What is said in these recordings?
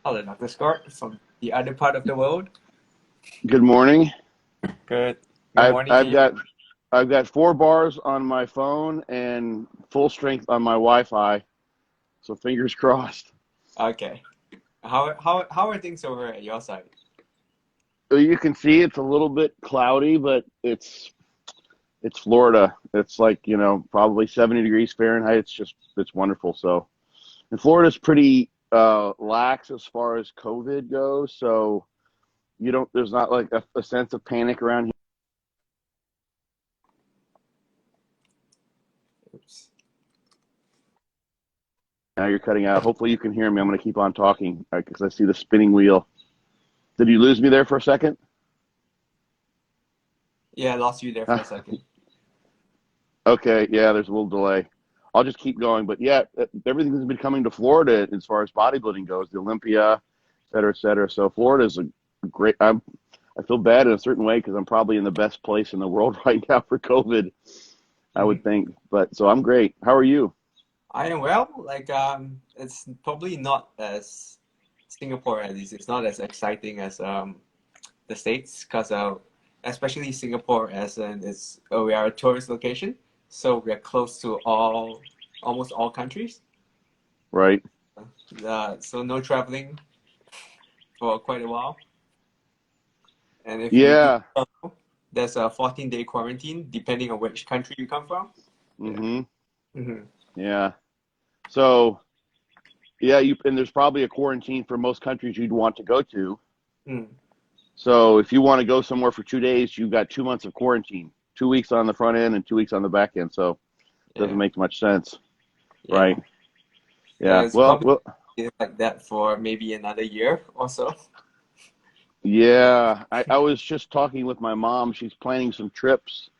Hello, Dr. Scott from the other part of the world. Good morning. Good. Good I've morning to I've you. got I've got 4 bars on my phone and full strength on my Wi-Fi. So fingers crossed. Okay. How are things over at your side? You can see it's a little bit cloudy, but it's Florida. It's like, probably 70 degrees Fahrenheit. It's wonderful. So, and Florida's pretty lax as far as COVID goes. So there's not like a sense of panic around here. Oops. Now you're cutting out. Hopefully you can hear me. I'm going to keep on talking because I see the spinning wheel. Did you lose me there for a second? Yeah, I lost you there for a second. Okay, yeah, there's a little delay. I'll just keep going. But yeah, everything's been coming to Florida as far as bodybuilding goes, the Olympia, et cetera, et cetera. So Florida is a great. I feel bad in a certain way because I'm probably in the best place in the world right now for COVID, I Mhm. would think. But so I'm great. How are you? I am well. It's probably not as Singapore at least. It's not as exciting as the States because especially Singapore as in we are a tourist location, so we are close to almost all countries. Right. So no traveling for quite a while. And if you do Yeah. travel, there's a 14-day quarantine depending on which country you come from. Yeah. Mm-hmm. Hmm. Yeah. So yeah, and there's probably a quarantine for most countries you'd want to go to. Mm. So if you want to go somewhere for 2 days, you've got 2 months of quarantine, 2 weeks on the front end and 2 weeks on the back end. So it doesn't Yeah. make much sense, Yeah. right? Yeah. Yeah. It's Well, probably well, like that for maybe another year or so. yeah. I was just talking with my mom. She's planning some trips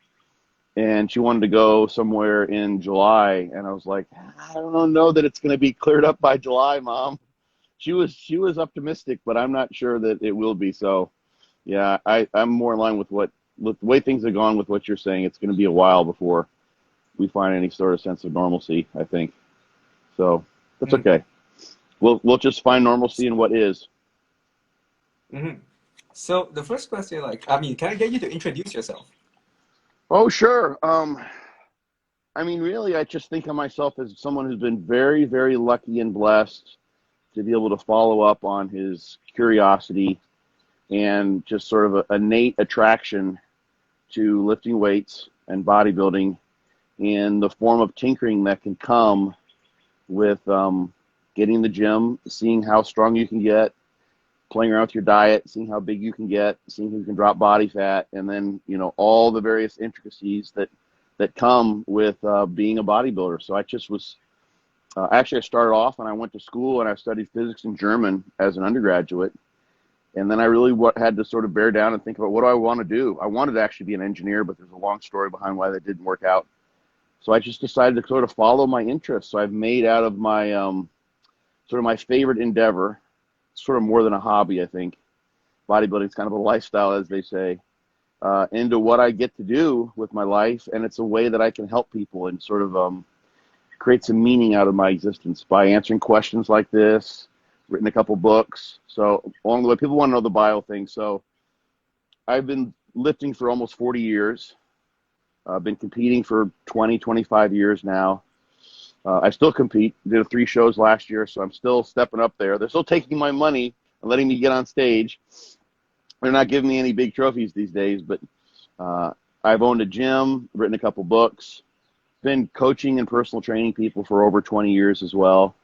and she wanted to go somewhere in July. And I was like, I don't know that it's going to be cleared up by July, Mom. She was optimistic, but I'm not sure that it will be. So yeah, I'm more in line with the way things have gone with what you're saying. It's going to be a while before we find any sort of sense of normalcy, I think. So that's Mm. okay. We'll just find normalcy in what is. Hmm. So the first question, can I get you to introduce yourself? Oh, sure. I mean, really, I just think of myself as someone who's been very, very lucky and blessed to be able to follow up on his curiosity and just sort of a innate attraction to lifting weights and bodybuilding in the form of tinkering that can come with getting in the gym, seeing how strong you can get, playing around with your diet, seeing how big you can get, seeing who can drop body fat, and then all the various intricacies that come with being a bodybuilder. So I just was actually I started off and I went to school and I studied physics and German as an undergraduate, and then I really had to sort of bear down and think about what do I want to do. I wanted to actually be an engineer, but there's a long story behind why that didn't work out. So I just decided to sort of follow my interests. So I've made out of my sort of my favorite endeavor, sort of more than a hobby, I think. Bodybuilding is kind of a lifestyle, as they say, into what I get to do with my life, and it's a way that I can help people and sort of create some meaning out of my existence by answering questions like this. Written a couple books, so along the way, people want to know the bio thing. So I've been lifting for almost 40 years. I've been competing for 20, 25 years now. I still compete. Did 3 shows last year, so I'm still stepping up there. They're still taking my money and letting me get on stage. They're not giving me any big trophies these days, but uh, I've owned a gym, written a couple books, been coaching and personal training people for over 20 years as well.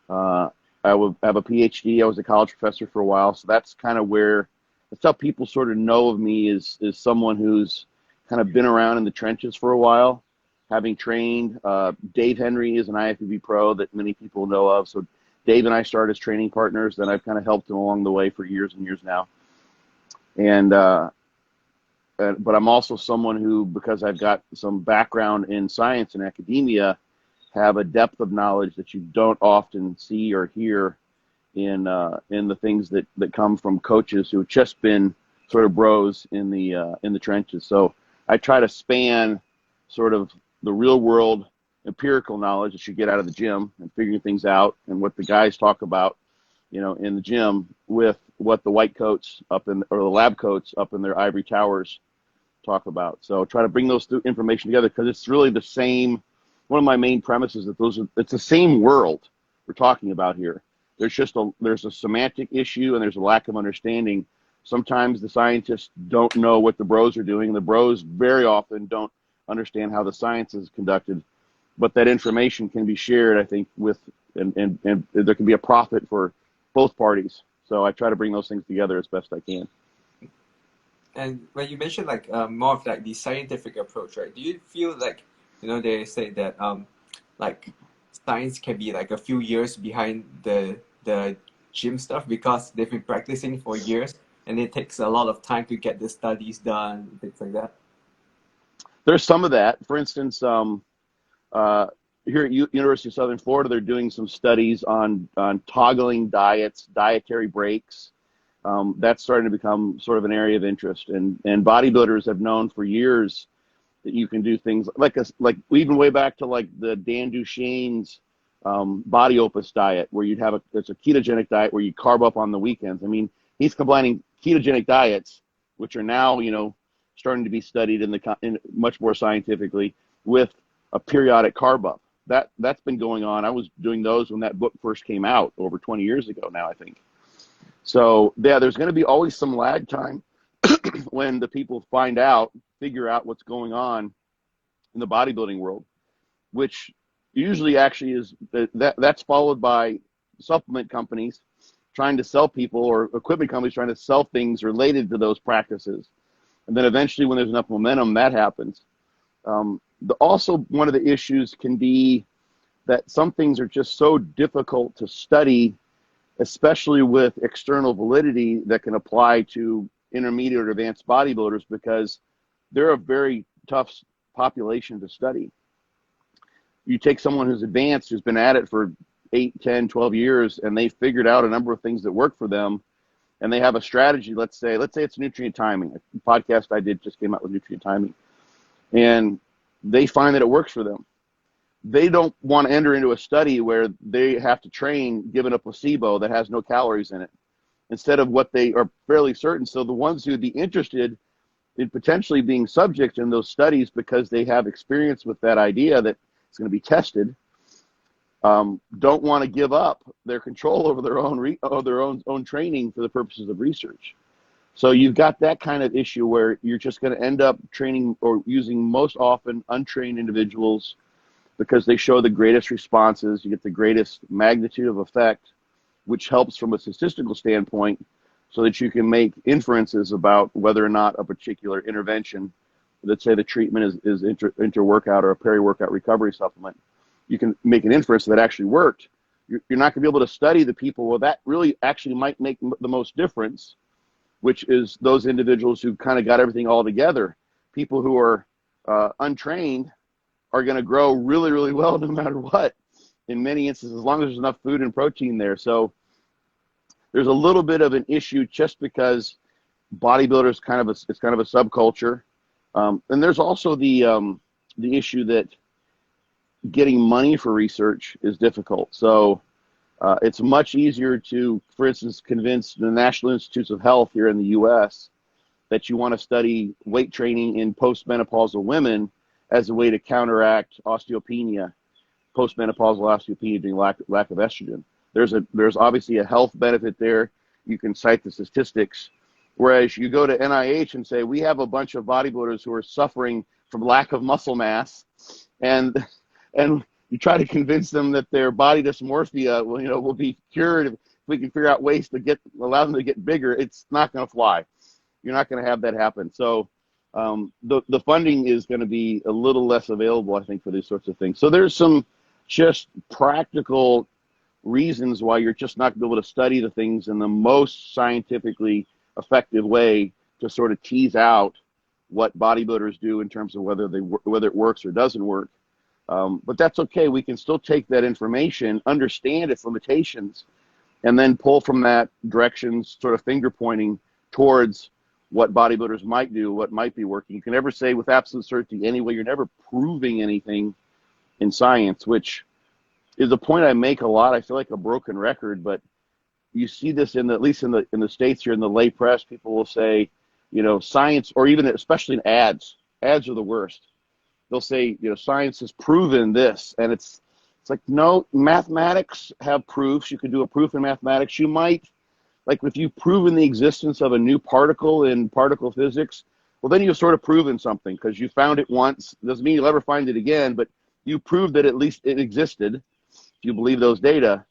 Uh, I would have a PhD. I was a college professor for a while, so that's how people sort of know of me is someone who's kind of been around in the trenches for a while, having trained. Dave Henry is an IFBB pro that many people know of. So Dave and I started as training partners. Then I've kind of helped him along the way for years and years now. And but I'm also someone who, because I've got some background in science and academia, have a depth of knowledge that you don't often see or hear in the things that come from coaches who've just been sort of bros in the trenches. So I try to span sort of the real world empirical knowledge that you get out of the gym and figuring things out and what the guys talk about in the gym with what the white coats or the lab coats up in their ivory towers talk about. So try to bring those information together, because it's really the same. One of my main premises that it's the same world we're talking about here. There's a semantic issue, and there's a lack of understanding. Sometimes the scientists don't know what the bros are doing. The bros very often don't understand how the science is conducted, but that information can be shared, I think, and there can be a profit for both parties. So I try to bring those things together as best I can. And when you mentioned like more of like the scientific approach, right? Do you feel like, they say that like science can be like a few years behind the gym stuff because they've been practicing for years and it takes a lot of time to get the studies done, things like that? There's some of that. For instance, here at University of Southern Florida, they're doing some studies on toggling diets, dietary breaks. That's starting to become sort of an area of interest, and bodybuilders have known for years that you can do things like even way back to like the Dan Duchesne's body opus diet, where it's a ketogenic diet where you carb up on the weekends. I mean, he's combining ketogenic diets, which are now starting to be studied in much more scientifically, with a periodic carb up. That's been going on. I was doing those when that book first came out over 20 years ago now, I think. So yeah, there's going to be always some lag time when the people figure out what's going on in the bodybuilding world, which usually actually is that's followed by supplement companies trying to sell people, or equipment companies trying to sell things related to those practices. And then eventually, when there's enough momentum, that happens. Also, one of the issues can be that some things are just so difficult to study, especially with external validity that can apply to intermediate or advanced bodybuilders, because they're a very tough population to study. You take someone who's advanced, who's been at it for 8, 10, 12 years, and they figured out a number of things that work for them, and they have a strategy. Let's say it's nutrient timing. A podcast I did just came out with nutrient timing, and they find that it works for them. They don't want to enter into a study where they have to train given a placebo that has no calories in it, instead of what they are fairly certain. So the ones who would be interested in potentially being subject in those studies, because they have experience with that idea that it's going to be tested, don't want to give up their control over their own training for the purposes of research. So you've got that kind of issue where you're just going to end up training or using most often untrained individuals, because they show the greatest responses. You get the greatest magnitude of effect, which helps from a statistical standpoint, so that you can make inferences about whether or not a particular intervention, let's say the treatment is inter-workout or a peri-workout recovery supplement, you can make an inference that actually worked. You're not going to be able to study the people where that really actually might make the most difference, which is those individuals who kind of got everything all together. People who are untrained are going to grow really, really well no matter what, in many instances, as long as there's enough food and protein there. So there's a little bit of an issue just because bodybuilders it's kind of a subculture. And there's also the issue that getting money for research is difficult. So it's much easier to, for instance, convince the National Institutes of Health here in the U.S. that you want to study weight training in postmenopausal women as a way to counteract osteopenia, postmenopausal osteopenia during lack of estrogen. There's obviously a health benefit there. You can cite the statistics. Whereas you go to NIH and say, we have a bunch of bodybuilders who are suffering from lack of muscle mass, and you try to convince them that their body dysmorphia will be cured if we can figure out ways to allow them to get bigger. It's not going to fly. You're not going to have that happen. So the funding is going to be a little less available, I think, for these sorts of things. So there's some just practical reasons why you're just not going to be able to study the things in the most scientifically effective way to sort of tease out what bodybuilders do in terms of whether it works or doesn't work. But that's okay. We can still take that information, understand its limitations, and then pull from that directions, sort of finger pointing towards what bodybuilders might do, what might be working. You can never say with absolute certainty anyway. You're never proving anything in science, which is a point I make a lot. I feel like a broken record, but you see this at least in the States here in the lay press, people will say, science, or even especially in ads. Ads are the worst. They'll say, science has proven this, and it's like, no, mathematics have proofs. You can do a proof in mathematics. You might, like if you've proven the existence of a new particle in particle physics, well, then you've sort of proven something because you found it once. Doesn't mean you'll ever find it again, but you proved that at least it existed, if you believe those data.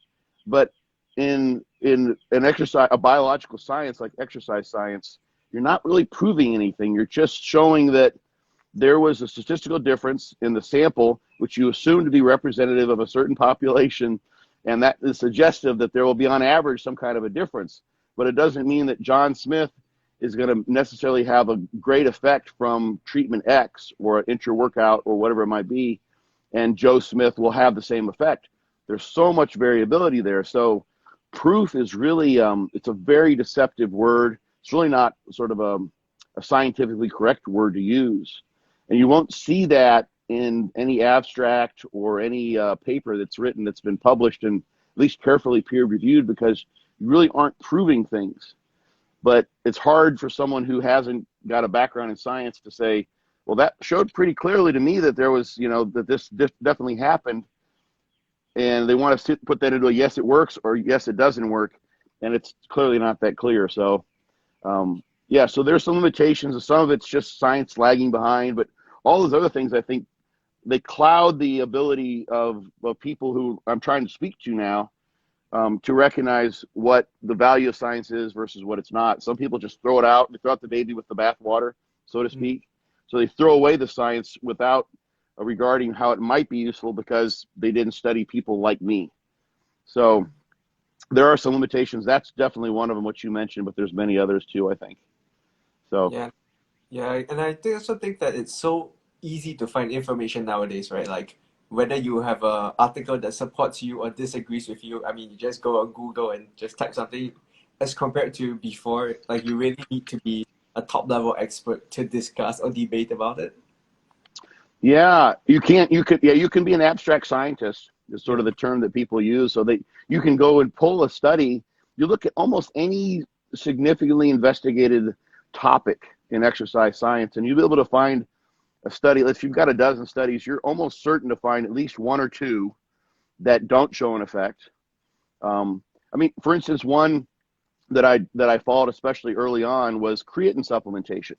But in an exercise, a biological science like exercise science, you're not really proving anything. You're just showing that there was a statistical difference in the sample, which you assume to be representative of a certain population, and that is suggestive that there will be on average some kind of a difference. But it doesn't mean that John Smith is going to necessarily have a great effect from treatment X or an intra-workout or whatever it might be, and Joe Smith will have the same effect. There's so much variability there. So proof is really, it's a very deceptive word. It's really not sort of a scientifically correct word to use. And you won't see that in any abstract or any paper that's written that's been published and at least carefully peer reviewed, because you really aren't proving things. But it's hard for someone who hasn't got a background in science to say, well, that showed pretty clearly to me that there was, that this definitely happened. And they want to put that into a yes, it works, or yes, it doesn't work. And it's clearly not that clear. So, yeah, so there's some limitations. Some of it's just science lagging behind, but all those other things, I think, they cloud the ability of people who I'm trying to speak to now to recognize what the value of science is versus what it's not. Some people just throw it out. They throw out the baby with the bathwater, so to speak. So they throw away the science without regarding how it might be useful because they didn't study people like me. So there are some limitations. That's definitely one of them, what you mentioned, but there's many others too, I think. So yeah, and I also think that it's so easy to find information nowadays, right? Like whether you have an article that supports you or disagrees with you, I mean, you just go on Google and just type something. As compared to before, like you really need to be a top level expert to discuss or debate about it. yeah, you can be an abstract scientist is sort of the term that people use. So you can go and pull a study. You look at almost any significantly investigated topic in exercise science, and you'll be able to find a study. If you've got a dozen studies, you're almost certain to find at least one or two that don't show an effect. I mean, for instance, one that I followed especially early on was creatine supplementation.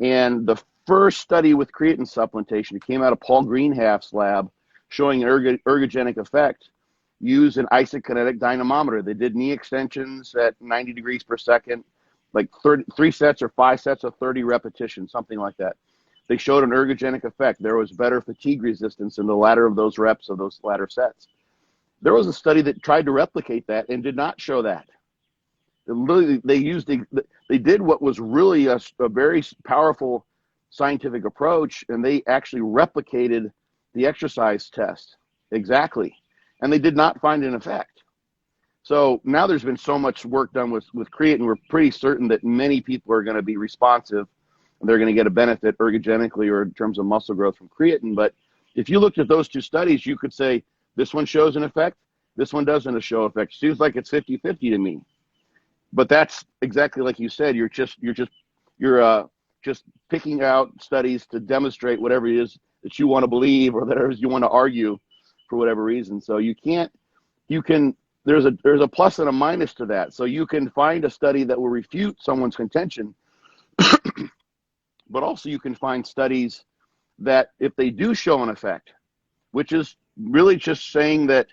And the first study with creatine supplementation, it came out of Paul Greenhalgh's lab, showing an ergogenic effect, used an isokinetic dynamometer. They did knee extensions at 90 degrees per second, like 3 sets or 5 sets of 30 repetitions, something like that. They showed an ergogenic effect. There was better fatigue resistance in the latter of those reps of those latter sets. There was a study that tried to replicate that and did not show that. They did what was really a very powerful scientific approach, and they actually replicated the exercise test exactly, and they did not find an effect. So now there's been so much work done with creatine, we're pretty certain that many people are going to be responsive, and they're going to get a benefit ergogenically or in terms of muscle growth from creatine. But if you looked at those two studies, you could say this one shows an effect, this one doesn't show effect. Seems like it's 50-50 to me. But that's exactly like you said. You're just picking out studies to demonstrate whatever it is that you want to believe or whatever you want to argue for whatever reason. So there's a plus and a minus to that. So you can find a study that will refute someone's contention, but also you can find studies that if they do show an effect, which is really just saying that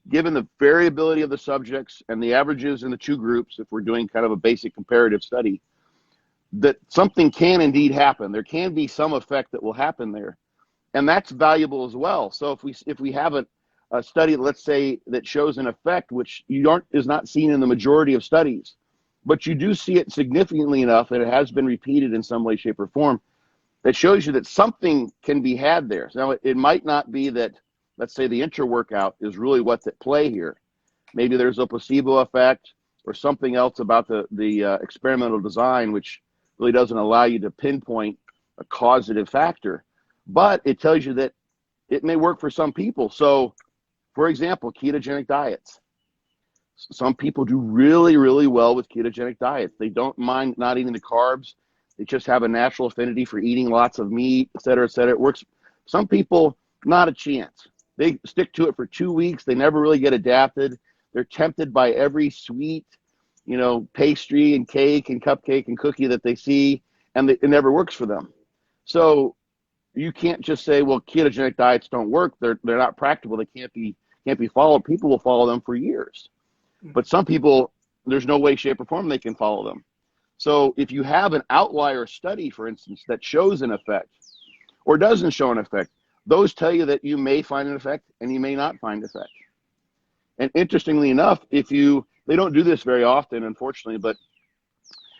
given the variability of the subjects and the averages in the two groups, if we're doing kind of a basic comparative study, that something can indeed happen. There can be some effect that will happen there. And that's valuable as well. So if we have a study, let's say, that shows an effect which is not seen in the majority of studies, but you do see it significantly enough and it has been repeated in some way, shape, or form, that shows you that something can be had there. Now, it might not be that, let's say, the intra-workout is really what's at play here. Maybe there's a placebo effect or something else about the experimental design which really doesn't allow you to pinpoint a causative factor. But it tells you that it may work for some people. So, for example, ketogenic diets. Some people do really, really well with ketogenic diets. They don't mind not eating the carbs. They just have a natural affinity for eating lots of meat, et cetera, et cetera. It works. Some people, not a chance. They stick to it for 2 weeks. They never really get adapted. They're tempted by every sweet, pastry and cake and cupcake and cookie that they see, and it never works for them. So you can't just say, well, ketogenic diets don't work. They're not practical. They can't be followed. People will follow them for years. But some people, there's no way, shape, or form they can follow them. So if you have an outlier study, for instance, that shows an effect or doesn't show an effect, those tell you that you may find an effect and you may not find effect. And interestingly enough, they don't do this very often, unfortunately, but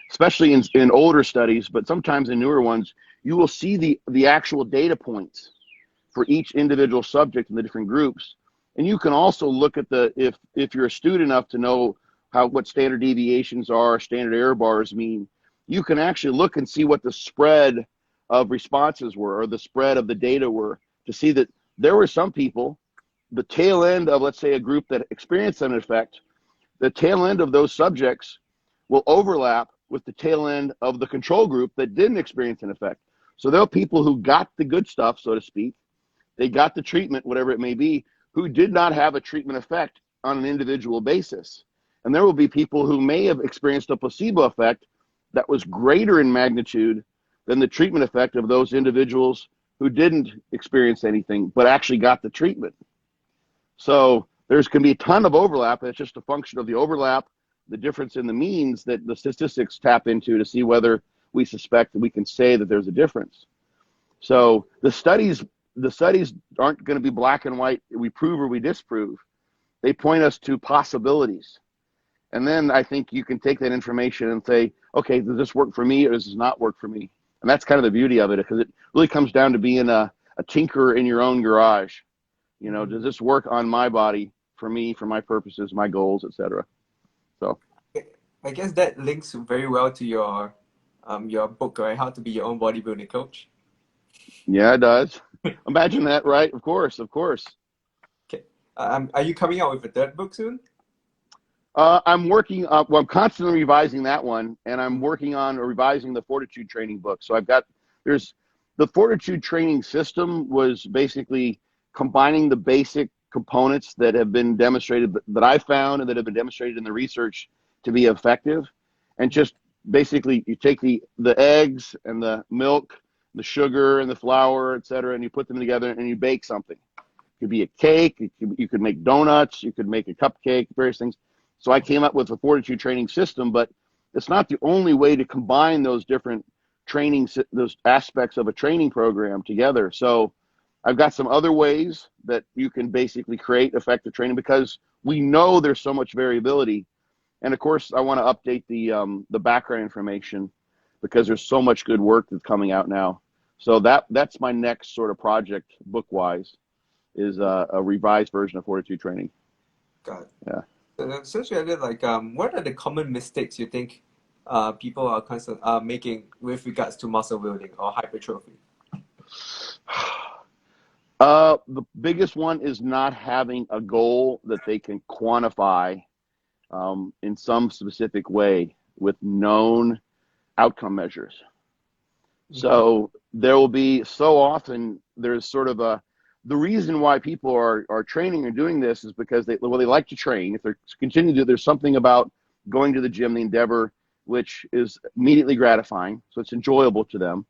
especially in older studies, but sometimes in newer ones, you will see the actual data points for each individual subject in the different groups. And you can also look at if you're astute enough to know what standard deviations are, standard error bars mean, you can actually look and see what the spread of responses were or the spread of the data were, to see that there were some people, the tail end of, let's say, a group that experienced an effect, the tail end of those subjects will overlap with the tail end of the control group that didn't experience an effect. So there are people who got the good stuff, so to speak, they got the treatment, whatever it may be, who did not have a treatment effect on an individual basis. And there will be people who may have experienced a placebo effect that was greater in magnitude than the treatment effect of those individuals who didn't experience anything, but actually got the treatment. So there's going to be a ton of overlap. It's just a function of the overlap, the difference in the means that the statistics tap into to see whether we suspect that we can say that there's a difference. So the studies aren't going to be black and white. We prove or we disprove. They point us to possibilities. And then I think you can take that information and say, okay, does this work for me or does this not work for me? And that's kind of the beauty of it, because it really comes down to being a tinkerer in your own garage. Does this work on my body, for me, for my purposes, my goals, etc. So I guess that links very well to your book, right? How to be your own bodybuilding coach. Yeah, it does. Imagine that, right? Of course. Okay. Are you coming out with a third book soon? I'm working. I'm constantly revising that one, and I'm working on revising the fortitude training book. So there's the fortitude training system was basically combining the basic components that have been demonstrated, that I found and that have been demonstrated in the research to be effective, and just basically you take the eggs and the milk, the sugar and the flour, etc., and you put them together and you bake something. It could be a cake. You could make donuts. You could make a cupcake. Various things. So I came up with a fortitude training system, but it's not the only way to combine those different those aspects of a training program together. So I've got some other ways that you can basically create effective training, because we know there's so much variability. And of course, I want to update the background information, because there's so much good work that's coming out now. So that's my next sort of project, book-wise, is a revised version of fortitude training. Got it. Yeah. Since we ended, what are the common mistakes you think people are making with regards to muscle building or hypertrophy? The biggest one is not having a goal that they can quantify in some specific way with known outcome measures. So there will be there's sort of the reason why people are training and doing this is because they like to train. If they're continuing to do, there's something about going to the gym, the endeavor, which is immediately gratifying. So it's enjoyable to them.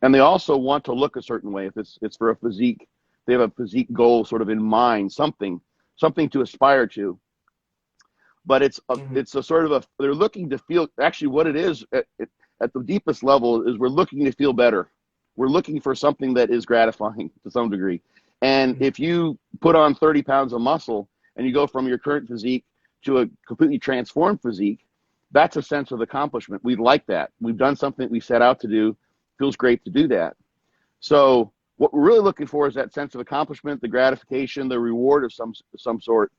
And they also want to look a certain way. If it's for a physique, they have a physique goal sort of in mind, something to aspire to. But it's a sort of they're looking to feel, actually what it is at the deepest level is we're looking to feel better. We're looking for something that is gratifying to some degree. And if you put on 30 pounds of muscle and you go from your current physique to a completely transformed physique, that's a sense of accomplishment. We like that. We've done something we set out to do. Feels great to do that. So what we're really looking for is that sense of accomplishment, the gratification, the reward of some sort.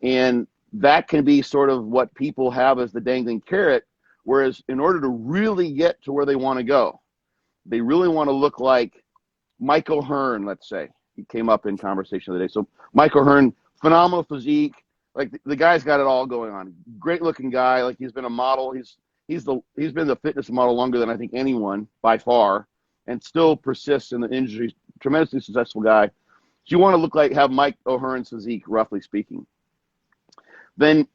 And that can be sort of what people have as the dangling carrot, whereas in order to really get to where they want to go, they really want to look like Michael Hearn, let's say. He came up in conversation the other day. So Michael Hearn, phenomenal physique, like the guy's got it all going on. Great looking guy. Like he's been a model. He's been the fitness model longer than I think anyone by far, and still persists in the industry. Tremendously successful guy. So you want to look like have Mike O'Hearn's physique, roughly speaking. Then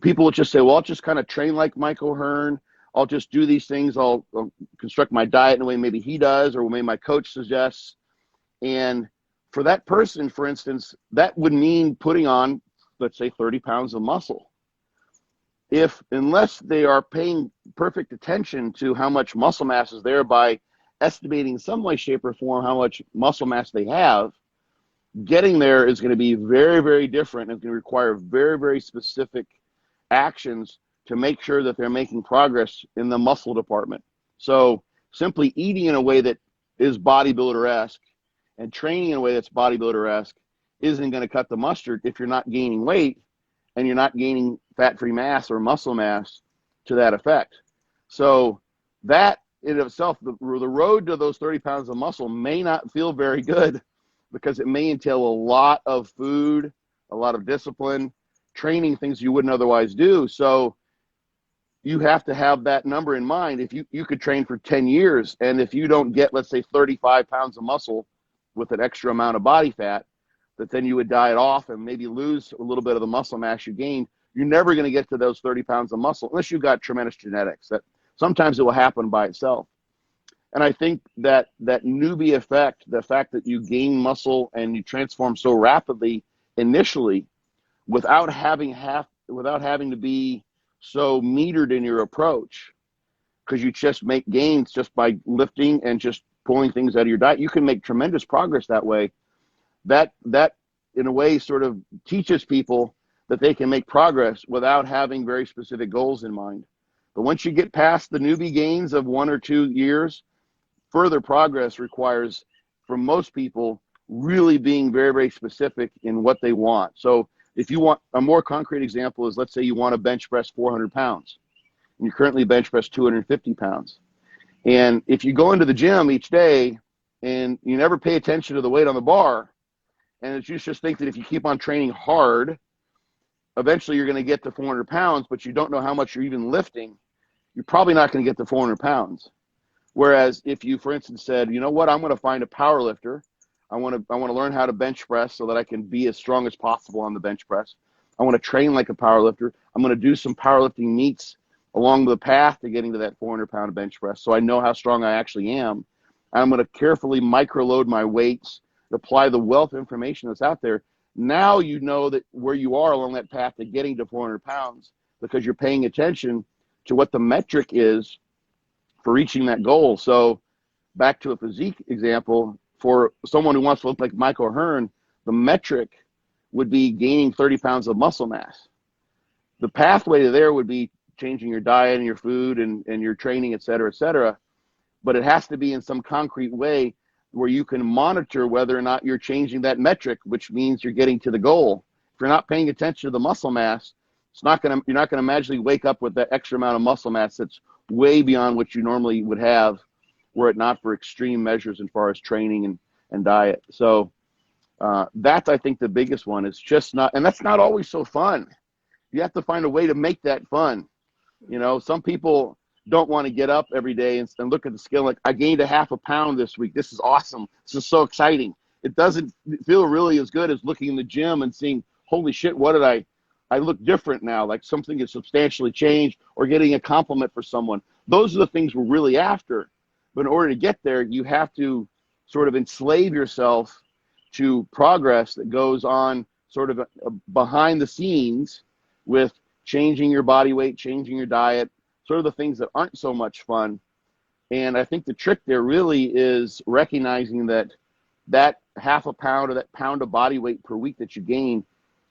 people will just say, well, I'll just kind of train like Mike O'Hearn. I'll just do these things. I'll construct my diet in a way maybe he does or maybe my coach suggests. And for that person, for instance, that would mean putting on, let's say, 30 pounds of muscle. Unless they are paying perfect attention to how much muscle mass is there by estimating in some way, shape, or form how much muscle mass they have, getting there is going to be very, very different. It's going to require very, very specific actions to make sure that they're making progress in the muscle department. So simply eating in a way that is bodybuilder-esque and training in a way that's bodybuilder-esque isn't going to cut the mustard if you're not gaining weight and you're not gaining fat-free mass or muscle mass to that effect. So that in itself, the road to those 30 pounds of muscle may not feel very good because it may entail a lot of food, a lot of discipline, training things you wouldn't otherwise do. So you have to have that number in mind. If you could train for 10 years, and if you don't get, let's say, 35 pounds of muscle with an extra amount of body fat, that then you would diet off and maybe lose a little bit of the muscle mass you gained, you're never going to get to those 30 pounds of muscle unless you've got tremendous genetics. That sometimes it will happen by itself. And I think that newbie effect, the fact that you gain muscle and you transform so rapidly initially without having to be so metered in your approach, because you just make gains just by lifting and just pulling things out of your diet, you can make tremendous progress that way. That in a way sort of teaches people that they can make progress without having very specific goals in mind. But once you get past the newbie gains of 1 or 2 years, further progress requires, for most people, really being very, very specific in what they want. So if you want a more concrete example is, let's say you want to bench press 400 pounds and you currently bench press 250 pounds. And if you go into the gym each day and you never pay attention to the weight on the bar, and you just think that if you keep on training hard, eventually you're going to get to 400 pounds, but you don't know how much you're even lifting, you're probably not going to get to 400 pounds. Whereas if you, for instance, said, you know what, I'm going to find a power lifter. I want to learn how to bench press so that I can be as strong as possible on the bench press. I want to train like a power lifter. I'm going to do some powerlifting meets along the path to getting to that 400-pound bench press so I know how strong I actually am. I'm going to carefully microload my weights, apply the wealth of information that's out there. Now you know that where you are along that path to getting to 400 pounds because you're paying attention to what the metric is for reaching that goal. So back to a physique example, for someone who wants to look like Mike O'Hearn, the metric would be gaining 30 pounds of muscle mass. The pathway to there would be changing your diet and your food and your training, et cetera, but it has to be in some concrete way where you can monitor whether or not you're changing that metric, which means you're getting to the goal. If you're not paying attention to the muscle mass, you're not going to magically wake up with that extra amount of muscle mass that's way beyond what you normally would have were it not for extreme measures as far as training and diet. So that's, I think, the biggest one. It's just not, and that's not always so fun. You have to find a way to make that fun. You know, some people don't want to get up every day and look at the scale like, I gained a half a pound this week. This is awesome. This is so exciting. It doesn't feel really as good as looking in the gym and seeing, holy shit, what did I look different now, like something has substantially changed, or getting a compliment for someone. Those are the things we're really after. But in order to get there, you have to sort of enslave yourself to progress that goes on sort of behind the scenes with changing your body weight, changing your diet, sort of the things that aren't so much fun. And I think the trick there really is recognizing that half a pound or that pound of body weight per week that you gain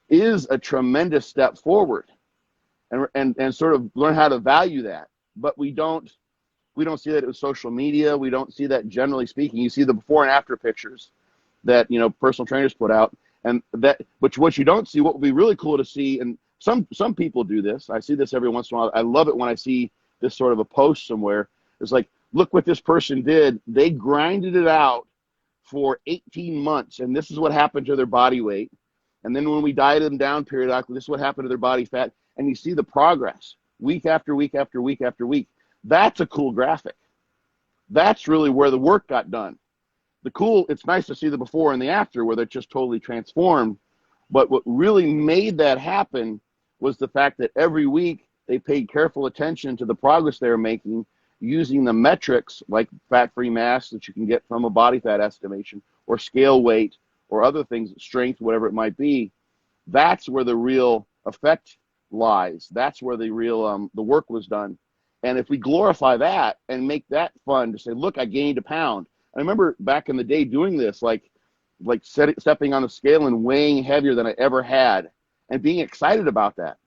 is a tremendous step forward, and sort of learn how to value that. But we don't see that with social media. We don't see that, generally speaking. You see the before and after pictures that, you know, personal trainers put out, and that, but what you don't see, what would be really cool to see, and some people do this. I see this every once in a while. I love it when I see this sort of a post somewhere. It's like, look what this person did. They grinded it out for 18 months, and this is what happened to their body weight. And then when we dieted them down periodically, this is what happened to their body fat. And you see the progress week after week after week after week. That's a cool graphic. That's really where the work got done. It's nice to see the before and the after where they're just totally transformed. But what really made that happen was the fact that every week they paid careful attention to the progress they were making using the metrics like fat-free mass that you can get from a body fat estimation or scale weight or other things, strength, whatever it might be. That's where the real effect lies. That's where the real the work was done. And if we glorify that and make that fun to say, look, I gained a pound. I remember back in the day doing this, like stepping on the scale and weighing heavier than I ever had and being excited about that.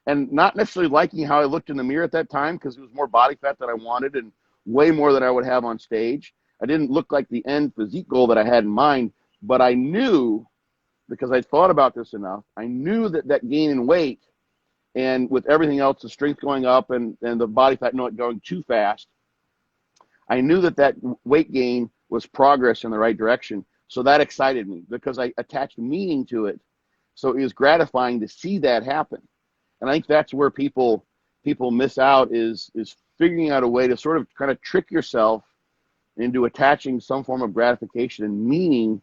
And not necessarily liking how I looked in the mirror at that time because it was more body fat than I wanted and way more than I would have on stage. I didn't look like the end physique goal that I had in mind, but I knew, because I thought about this enough, I knew that that gain in weight and with everything else, the strength going up and the body fat not going too fast, I knew that that weight gain was progress in the right direction. So that excited me because I attached meaning to it. So it was gratifying to see that happen. And I think that's where people miss out is figuring out a way to sort of kind of trick yourself into attaching some form of gratification and meaning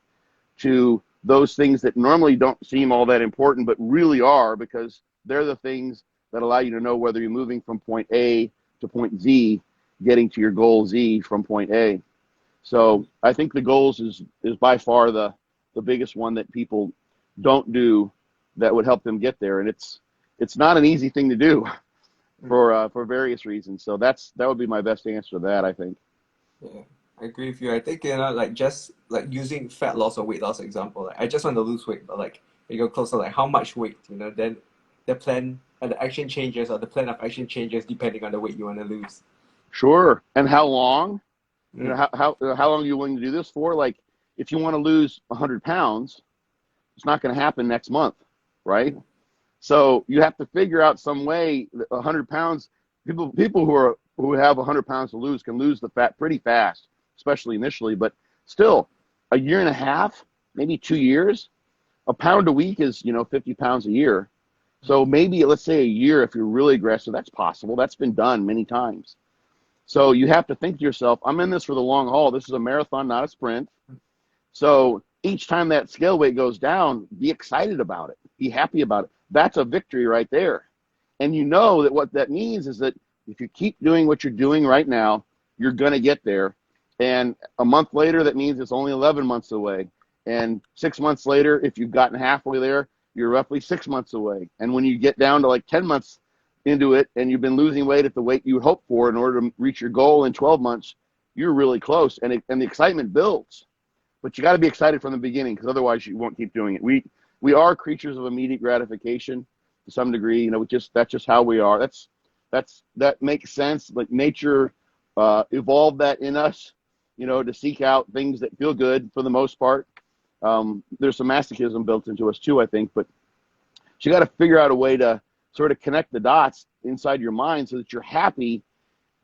to those things that normally don't seem all that important, but really are, because they're the things that allow you to know whether you're moving from point A to point Z, getting to your goal Z from point A. So I think the goals is by far the biggest one that people don't do that would help them get there. And it's not an easy thing to do for various reasons. So that would be my best answer to that, I think. Yeah, I agree with you. I think, like just like using fat loss or weight loss example, like I just want to lose weight, but like when you go closer, like how much weight, then the plan and the action changes, or the plan of action changes depending on the weight you want to lose. Sure. And how long? Mm. How long are you willing to do this for? Like, if you want to lose 100 pounds, it's not going to happen next month, right? So you have to figure out some way. 100 pounds, people who have 100 pounds to lose can lose the fat pretty fast, especially initially. But still, a year and a half, maybe 2 years, a pound a week is 50 pounds a year. So maybe let's say a year if you're really aggressive. That's possible. That's been done many times. So you have to think to yourself, I'm in this for the long haul. This is a marathon, not a sprint. So each time that scale weight goes down, be excited about it. Be happy about it. That's a victory right there. And you know that what that means is that if you keep doing what you're doing right now, you're going to get there. And a month later, that means it's only 11 months away. And 6 months later, if you've gotten halfway there, you're roughly 6 months away. And when you get down to like 10 months into it and you've been losing weight at the weight you hope for in order to reach your goal in 12 months, you're really close. And the excitement builds. But you got to be excited from the beginning, because otherwise you won't keep doing it. We are creatures of immediate gratification to some degree. That's just how we are. That makes sense. Like nature evolved that in us, to seek out things that feel good for the most part. There's some masochism built into us too, I think. But you got to figure out a way to sort of connect the dots inside your mind so that you're happy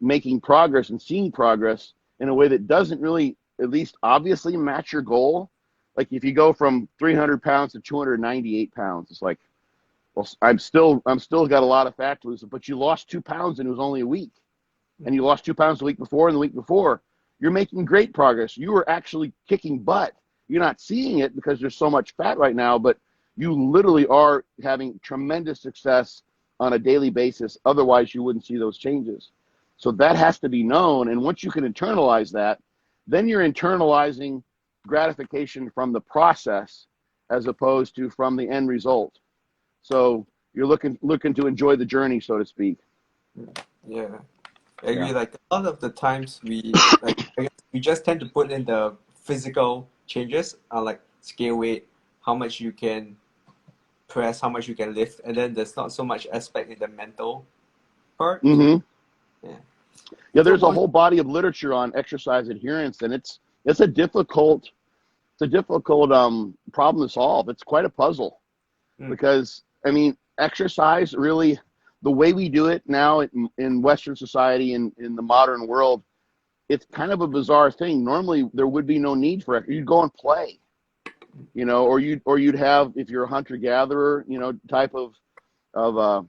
making progress and seeing progress in a way that doesn't really, at least obviously, match your goal. Like if you go from 300 pounds to 298 pounds, it's like, well, I'm still got a lot of fat to lose, but you lost 2 pounds and it was only a week. And you lost 2 pounds the week before and the week before. You're making great progress. You are actually kicking butt. You're not seeing it because there's so much fat right now, but you literally are having tremendous success on a daily basis. Otherwise, you wouldn't see those changes. So that has to be known. And once you can internalize that, then you're internalizing gratification from the process as opposed to from the end result. So you're looking to enjoy the journey, so to speak. Yeah, I agree. Yeah. Like a lot of the times I guess we just tend to put in the physical changes, like scale weight, how much you can press, how much you can lift, and then there's not so much aspect in the mental part. Mm-hmm. Yeah, there's So a whole body of literature on exercise adherence, and it's a difficult problem to solve. It's quite a puzzle because exercise really, the way we do it now in Western society and in the modern world, it's kind of a bizarre thing. Normally there would be no need for it. You'd go and play. or you'd have, if you're a hunter gatherer, type of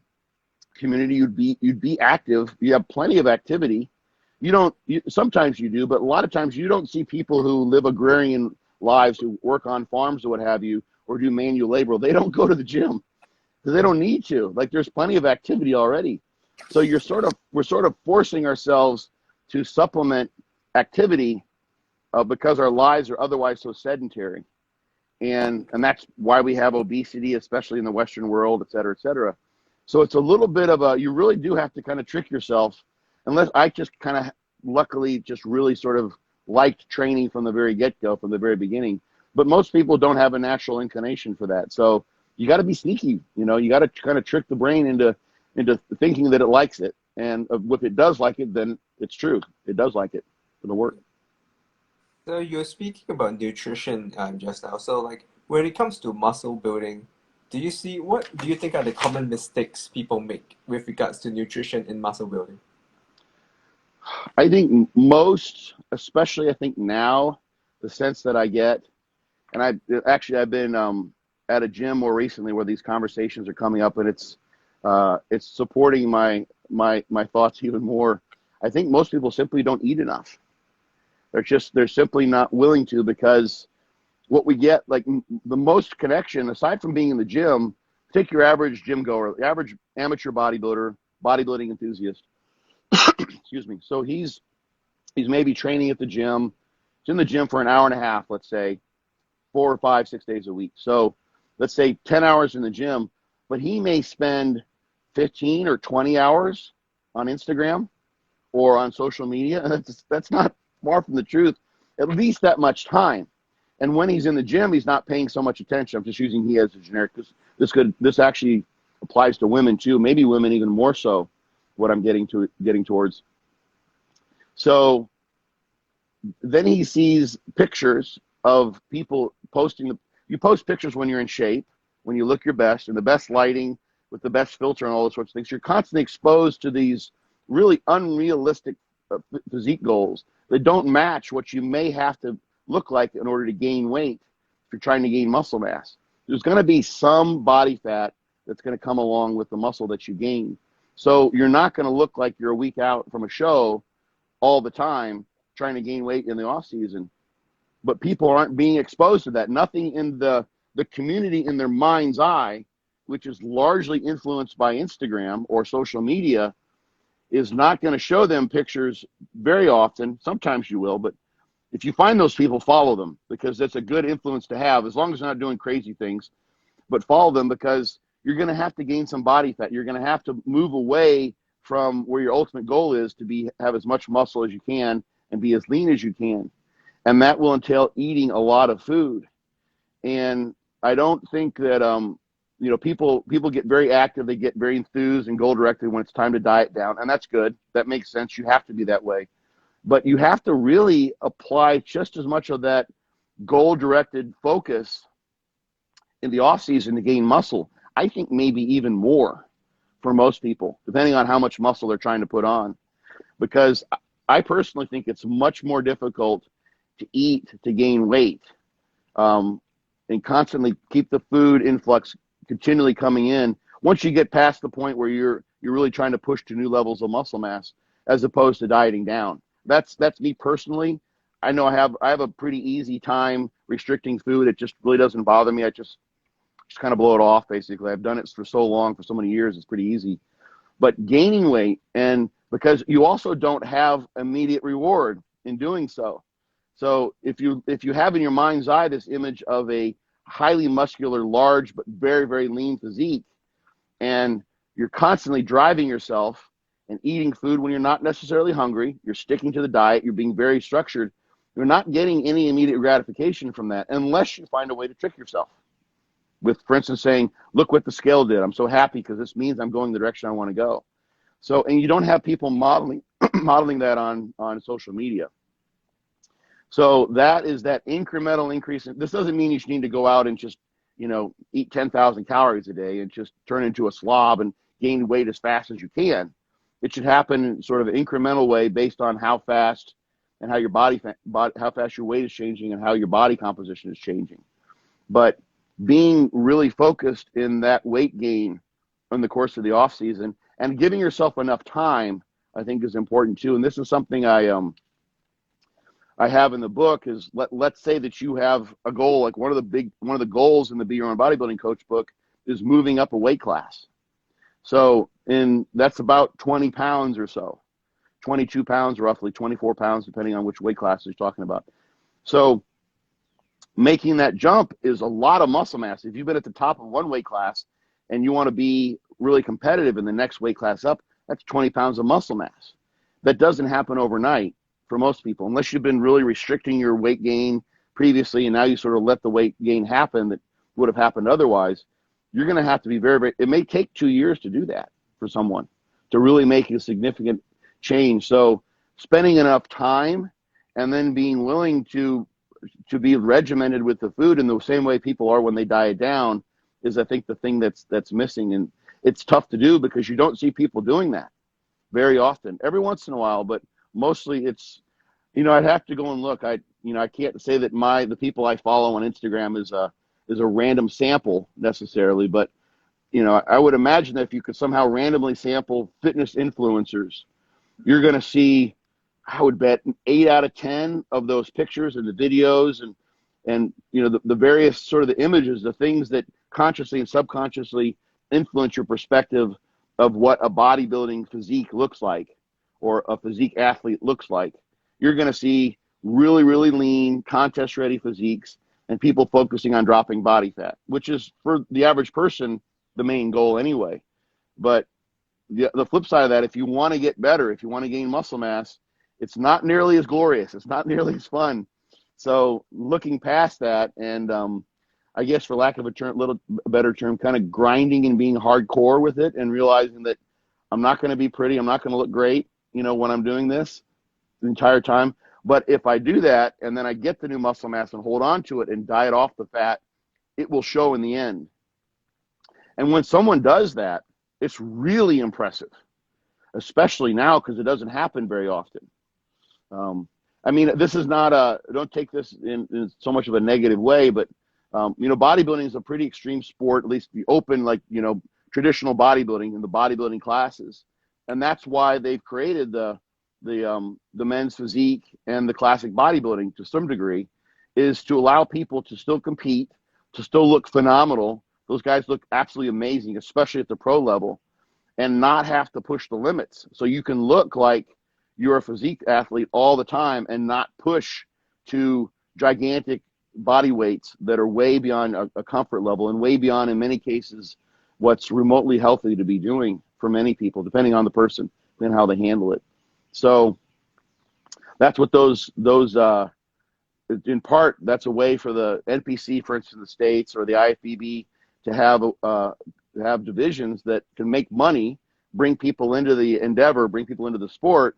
community, you'd be active. You have plenty of activity. Sometimes you do, but a lot of times you don't see people who live agrarian lives, who work on farms or what have you, or do manual labor. They don't go to the gym because they don't need to. Like, there's plenty of activity already. So we're sort of forcing ourselves to supplement activity because our lives are otherwise so sedentary. And that's why we have obesity, especially in the Western world, et cetera, et cetera. So it's a little bit of you really do have to kind of trick yourself, unless I just kind of luckily just really sort of liked training from the very get-go, from the very beginning. But most people don't have a natural inclination for that. So you got to be sneaky, you got to kind of trick the brain into thinking that it likes it. And if it does like it, then it's true. It does like it. It'll work. So you're speaking about nutrition just now. So like when it comes to muscle building, what do you think are the common mistakes people make with regards to nutrition in muscle building? I think most, especially I think now, the sense that I get, and I've been at a gym more recently where these conversations are coming up, and it's supporting my thoughts even more. I think most people simply don't eat enough. They're simply not willing to, because what we get, like the most connection, aside from being in the gym, take your average gym goer, the average amateur bodybuilder, bodybuilding enthusiast. Excuse me. So he's maybe training at the gym. He's in the gym for an hour and a half, let's say, 4 or 5, 6 days a week. So let's say 10 hours in the gym, but he may spend 15 or 20 hours on Instagram or on social media. And that's not far from the truth, at least that much time. And when he's in the gym, he's not paying so much attention. I'm just using he as a generic, because this actually applies to women too, maybe women even more so, what I'm getting towards. So then he sees pictures of people posting. You post pictures when you're in shape, when you look your best, in the best lighting, with the best filter and all those sorts of things. You're constantly exposed to these really unrealistic physique goals that don't match what you may have to look like in order to gain weight if you're trying to gain muscle mass. There's going to be some body fat that's going to come along with the muscle that you gain. So you're not going to look like you're a week out from a show all the time trying to gain weight in the off season. But people aren't being exposed to that. Nothing in the community in their mind's eye, which is largely influenced by Instagram or social media, is not going to show them pictures very often. Sometimes you will, but if you find those people, follow them, because that's a good influence to have, as long as they're not doing crazy things. But follow them, because you're going to have to gain some body fat. You're going to have to move away from where your ultimate goal is to have as much muscle as you can and be as lean as you can. And that will entail eating a lot of food. And I don't think that, people get very active. They get very enthused and goal directed when it's time to diet down. And that's good. That makes sense. You have to be that way. But you have to really apply just as much of that goal-directed focus in the off-season to gain muscle. I think maybe even more for most people, depending on how much muscle they're trying to put on. Because I personally think it's much more difficult to eat to gain weight, and constantly keep the food influx continually coming in once you get past the point where you're really trying to push to new levels of muscle mass, as opposed to dieting down. That's me personally. I know I have a pretty easy time restricting food. It just really doesn't bother me. I just kind of blow it off, basically. I've done it for so long, for so many years, it's pretty easy. But gaining weight, and because you also don't have immediate reward in doing so. So if you have in your mind's eye this image of a highly muscular, large, but very, very lean physique, and you're constantly driving yourself and eating food when you're not necessarily hungry, you're sticking to the diet, you're being very structured, you're not getting any immediate gratification from that unless you find a way to trick yourself. With, for instance, saying, look what the scale did. I'm so happy because this means I'm going the direction I want to go. So, and you don't have people modeling that on social media. So that is that incremental increase. This doesn't mean you need to go out and just, eat 10,000 calories a day and just turn into a slob and gain weight as fast as you can. It should happen in sort of an incremental way based on how fast and how your how fast your weight is changing and how your body composition is changing. But being really focused in that weight gain in the course of the off season and giving yourself enough time, I think, is important too. And this is something I have in the book is let's say that you have a goal, like one of the goals in the Be Your Own Bodybuilding Coach book is moving up a weight class. So that's about 20 pounds or so, 22 pounds, roughly 24 pounds, depending on which weight class you're talking about. So making that jump is a lot of muscle mass. If you've been at the top of one weight class and you want to be really competitive in the next weight class up, that's 20 pounds of muscle mass. That doesn't happen overnight for most people, unless you've been really restricting your weight gain previously and now you sort of let the weight gain happen that would have happened otherwise. You're going to have to be very, very, it may take 2 years to do that for someone to really make a significant change. So spending enough time and then being willing to be regimented with the food in the same way people are when they diet down is, I think, the thing that's missing. And it's tough to do because you don't see people doing that very often. Every once in a while, but mostly it's, I'd have to go and look. I can't say that the people I follow on Instagram is a random sample necessarily, but I would imagine that if you could somehow randomly sample fitness influencers, you're going to see, I would bet, 8 out of 10 of those pictures and the videos and the various sort of the images, the things that consciously and subconsciously influence your perspective of what a bodybuilding physique looks like or a physique athlete looks like. You're going to see really, really lean, contest-ready physiques and people focusing on dropping body fat, which is, for the average person, the main goal anyway. But the flip side of that, if you want to get better, if you want to gain muscle mass, it's not nearly as glorious. It's not nearly as fun. So looking past that and I guess, for lack of a little better term, kind of grinding and being hardcore with it and realizing that I'm not going to be pretty, I'm not going to look great, when I'm doing this the entire time. But if I do that and then I get the new muscle mass and hold on to it and diet off the fat, it will show in the end. And when someone does that, it's really impressive, especially now because it doesn't happen very often. This is not don't take this in so much of a negative way, but bodybuilding is a pretty extreme sport, at least the open, traditional bodybuilding and the bodybuilding classes. And that's why they've created the men's physique and the classic bodybuilding to some degree, is to allow people to still compete, to still look phenomenal. Those guys look absolutely amazing, especially at the pro level, and not have to push the limits. So you can look like you're a physique athlete all the time and not push to gigantic body weights that are way beyond a comfort level and way beyond, in many cases, what's remotely healthy to be doing for many people, depending on the person and how they handle it. So that's what those in part, that's a way for the NPC, for instance, in the States, or the IFBB to have divisions that can make money, bring people into the endeavor, bring people into the sport,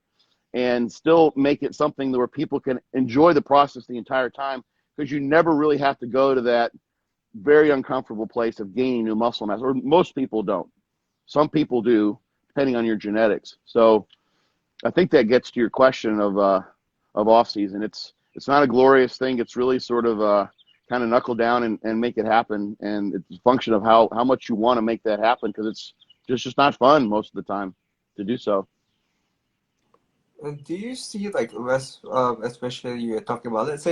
and still make it something where people can enjoy the process the entire time, because you never really have to go to that very uncomfortable place of gaining new muscle mass, or most people don't. Some people do, depending on your genetics. So I think that gets to your question of off season. It's not a glorious thing. It's really sort of kind of knuckle down and make it happen. And it's a function of how much you want to make that happen, because it's just not fun most of the time to do so. And do you see, especially you're talking about, let's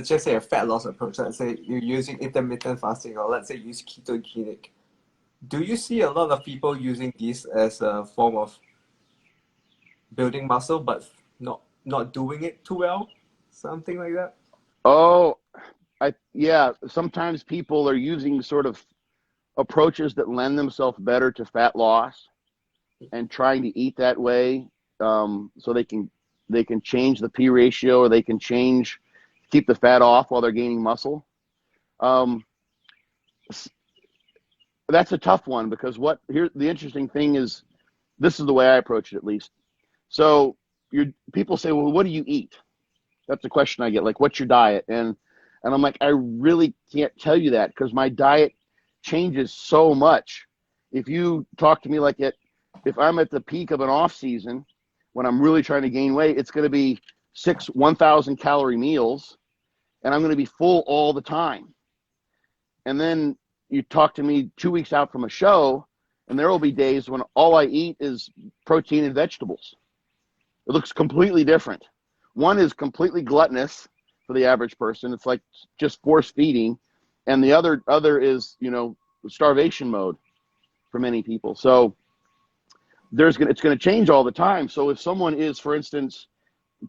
just say a fat loss approach. Let's say you're using intermittent fasting, or let's say use ketogenic. Do you see a lot of people using this as a form of building muscle, but not doing it too well? Something like that? Oh, yeah. Sometimes people are using sort of approaches that lend themselves better to fat loss and trying to eat that way, so they can change the P ratio, or they can keep the fat off while they're gaining muscle. That's a tough one, because the interesting thing is, this is the way I approach it, at least. So people say, well, what do you eat? That's the question I get, like, what's your diet? And I'm like, I really can't tell you that, because my diet changes so much. If you talk to me if I'm at the peak of an off season, when I'm really trying to gain weight, it's going to be 1,000 calorie meals. and I'm going to be full all the time. And then you talk to me 2 weeks out from a show, and there will be days when all I eat is protein and vegetables. It looks completely different. One is completely gluttonous for the average person. It's like just force feeding. And the other is, starvation mode for many people. So it's going to change all the time. So if someone is, for instance,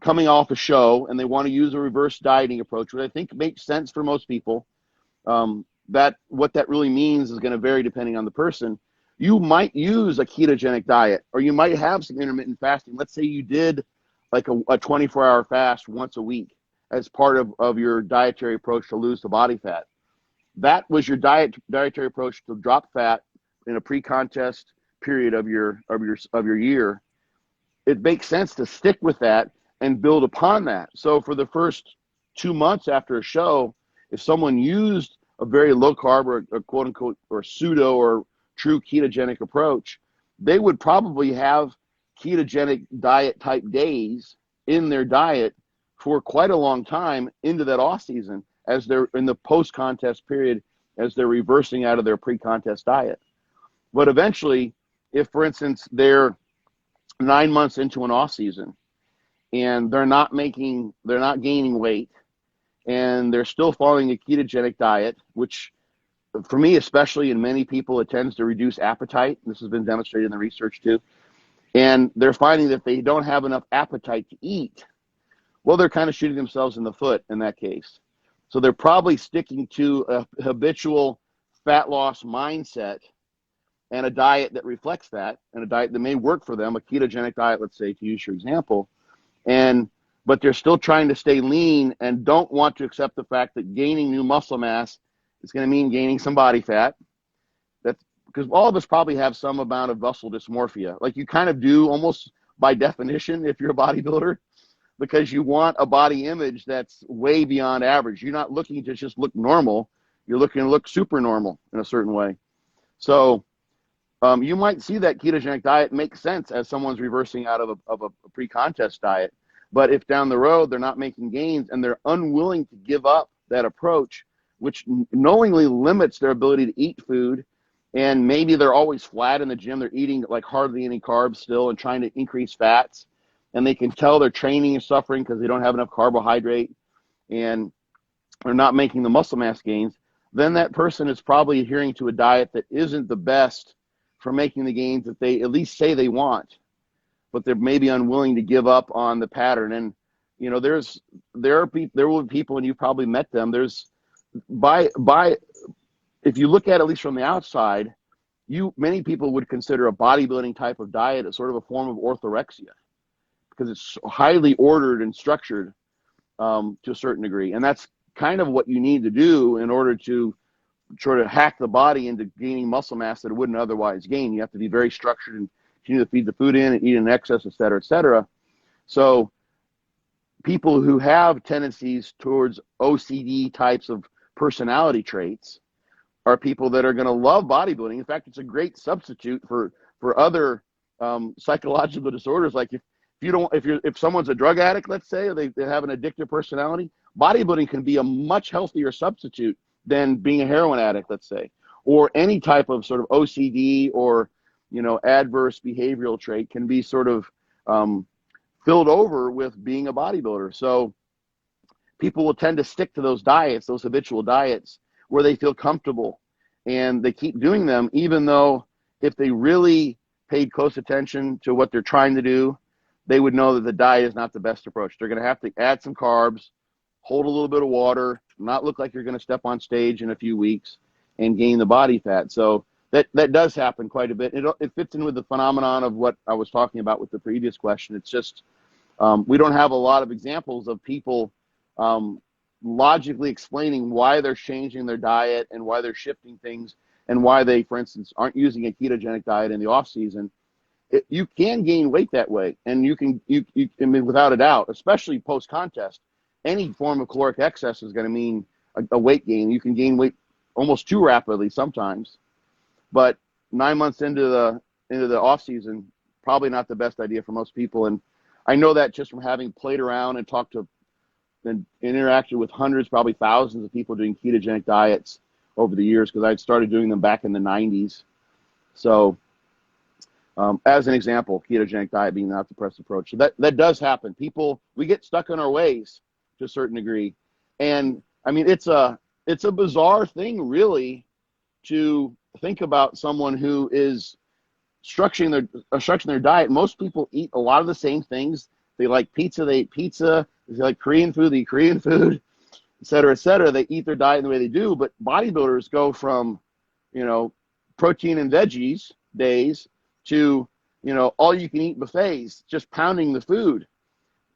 coming off a show and they want to use a reverse dieting approach, which I think makes sense for most people, that what that really means is going to vary depending on the person. You might use a ketogenic diet, or you might have some intermittent fasting. Let's say you did like a 24-hour fast once a week as part of your dietary approach to lose the body fat. That was your dietary approach to drop fat in a pre-contest period of your year. It makes sense to stick with that and build upon that. So for the first 2 months after a show, if someone used a very low carb or a quote unquote or pseudo or true ketogenic approach, they would probably have ketogenic diet type days in their diet for quite a long time into that off season, as they're in the post-contest period, as they're reversing out of their pre-contest diet. But eventually, if, for instance, they're 9 months into an off season and they're not gaining weight, and they're still following a ketogenic diet, which for me, especially, in many people, it tends to reduce appetite. This has been demonstrated in the research too. And they're finding that they don't have enough appetite to eat. Well, they're kind of shooting themselves in the foot in that case. So they're probably sticking to a habitual fat loss mindset and a diet that reflects that, and a diet that may work for them, a ketogenic diet, let's say, to use your example. But they're still trying to stay lean and don't want to accept the fact that gaining new muscle mass is going to mean gaining some body fat. That's because all of us probably have some amount of muscle dysmorphia. Like you kind of do almost by definition if you're a bodybuilder, because you want a body image that's way beyond average. You're not looking to just look normal. You're looking to look super normal in a certain way. So you might see that ketogenic diet make sense as someone's reversing out of a pre-contest diet. But if down the road they're not making gains and they're unwilling to give up that approach, which knowingly limits their ability to eat food, and maybe they're always flat in the gym, they're eating like hardly any carbs still and trying to increase fats, and they can tell their training is suffering because they don't have enough carbohydrate and they're not making the muscle mass gains, then that person is probably adhering to a diet that isn't the best for making the gains that they at least say they want, but they're maybe unwilling to give up on the pattern. And there will be people, and you've probably met them. If you look at least from the outside, many people would consider a bodybuilding type of diet as sort of a form of orthorexia, because it's highly ordered and structured to a certain degree. And that's kind of what you need to do in order to sort of hack the body into gaining muscle mass that it wouldn't otherwise gain. You have to be very structured and continue to feed the food in and eat in excess, et cetera, et cetera. So people who have tendencies towards OCD types of personality traits are people that are going to love bodybuilding. In fact, it's a great substitute for other psychological disorders. Like if someone's a drug addict, let's say, or they have an addictive personality, bodybuilding can be a much healthier substitute than being a heroin addict, let's say, or any type of sort of OCD or adverse behavioral trait can be sort of filled over with being a bodybuilder. So people will tend to stick to those diets, those habitual diets, where they feel comfortable, and they keep doing them, even though if they really paid close attention to what they're trying to do, they would know that the diet is not the best approach. They're going to have to add some carbs, hold a little bit of water, not look like you're going to step on stage in a few weeks and gain the body fat. So that does happen quite a bit. It fits in with the phenomenon of what I was talking about with the previous question. It's just we don't have a lot of examples of people logically explaining why they're changing their diet and why they're shifting things and why they, for instance, aren't using a ketogenic diet in the off season. You can gain weight that way, and I mean, without a doubt, especially post contest, any form of caloric excess is going to mean a weight gain. You can gain weight almost too rapidly sometimes, but 9 months into the off season, probably not the best idea for most people. And I know that just from having played around and talked to and interacted with hundreds, probably thousands of people doing ketogenic diets over the years, because I'd started doing them back in the 90s. So as an example, ketogenic diet being the not depressed approach. So that does happen. People, we get stuck in our ways to a certain degree. And I mean, it's a bizarre thing, really, to think about someone who is structuring their diet. Most people eat a lot of the same things. They like pizza, they eat pizza. They like Korean food, they eat Korean food, et cetera, et cetera. They eat their diet the way they do. But bodybuilders go from, protein and veggies days to, all you can eat buffets, just pounding the food.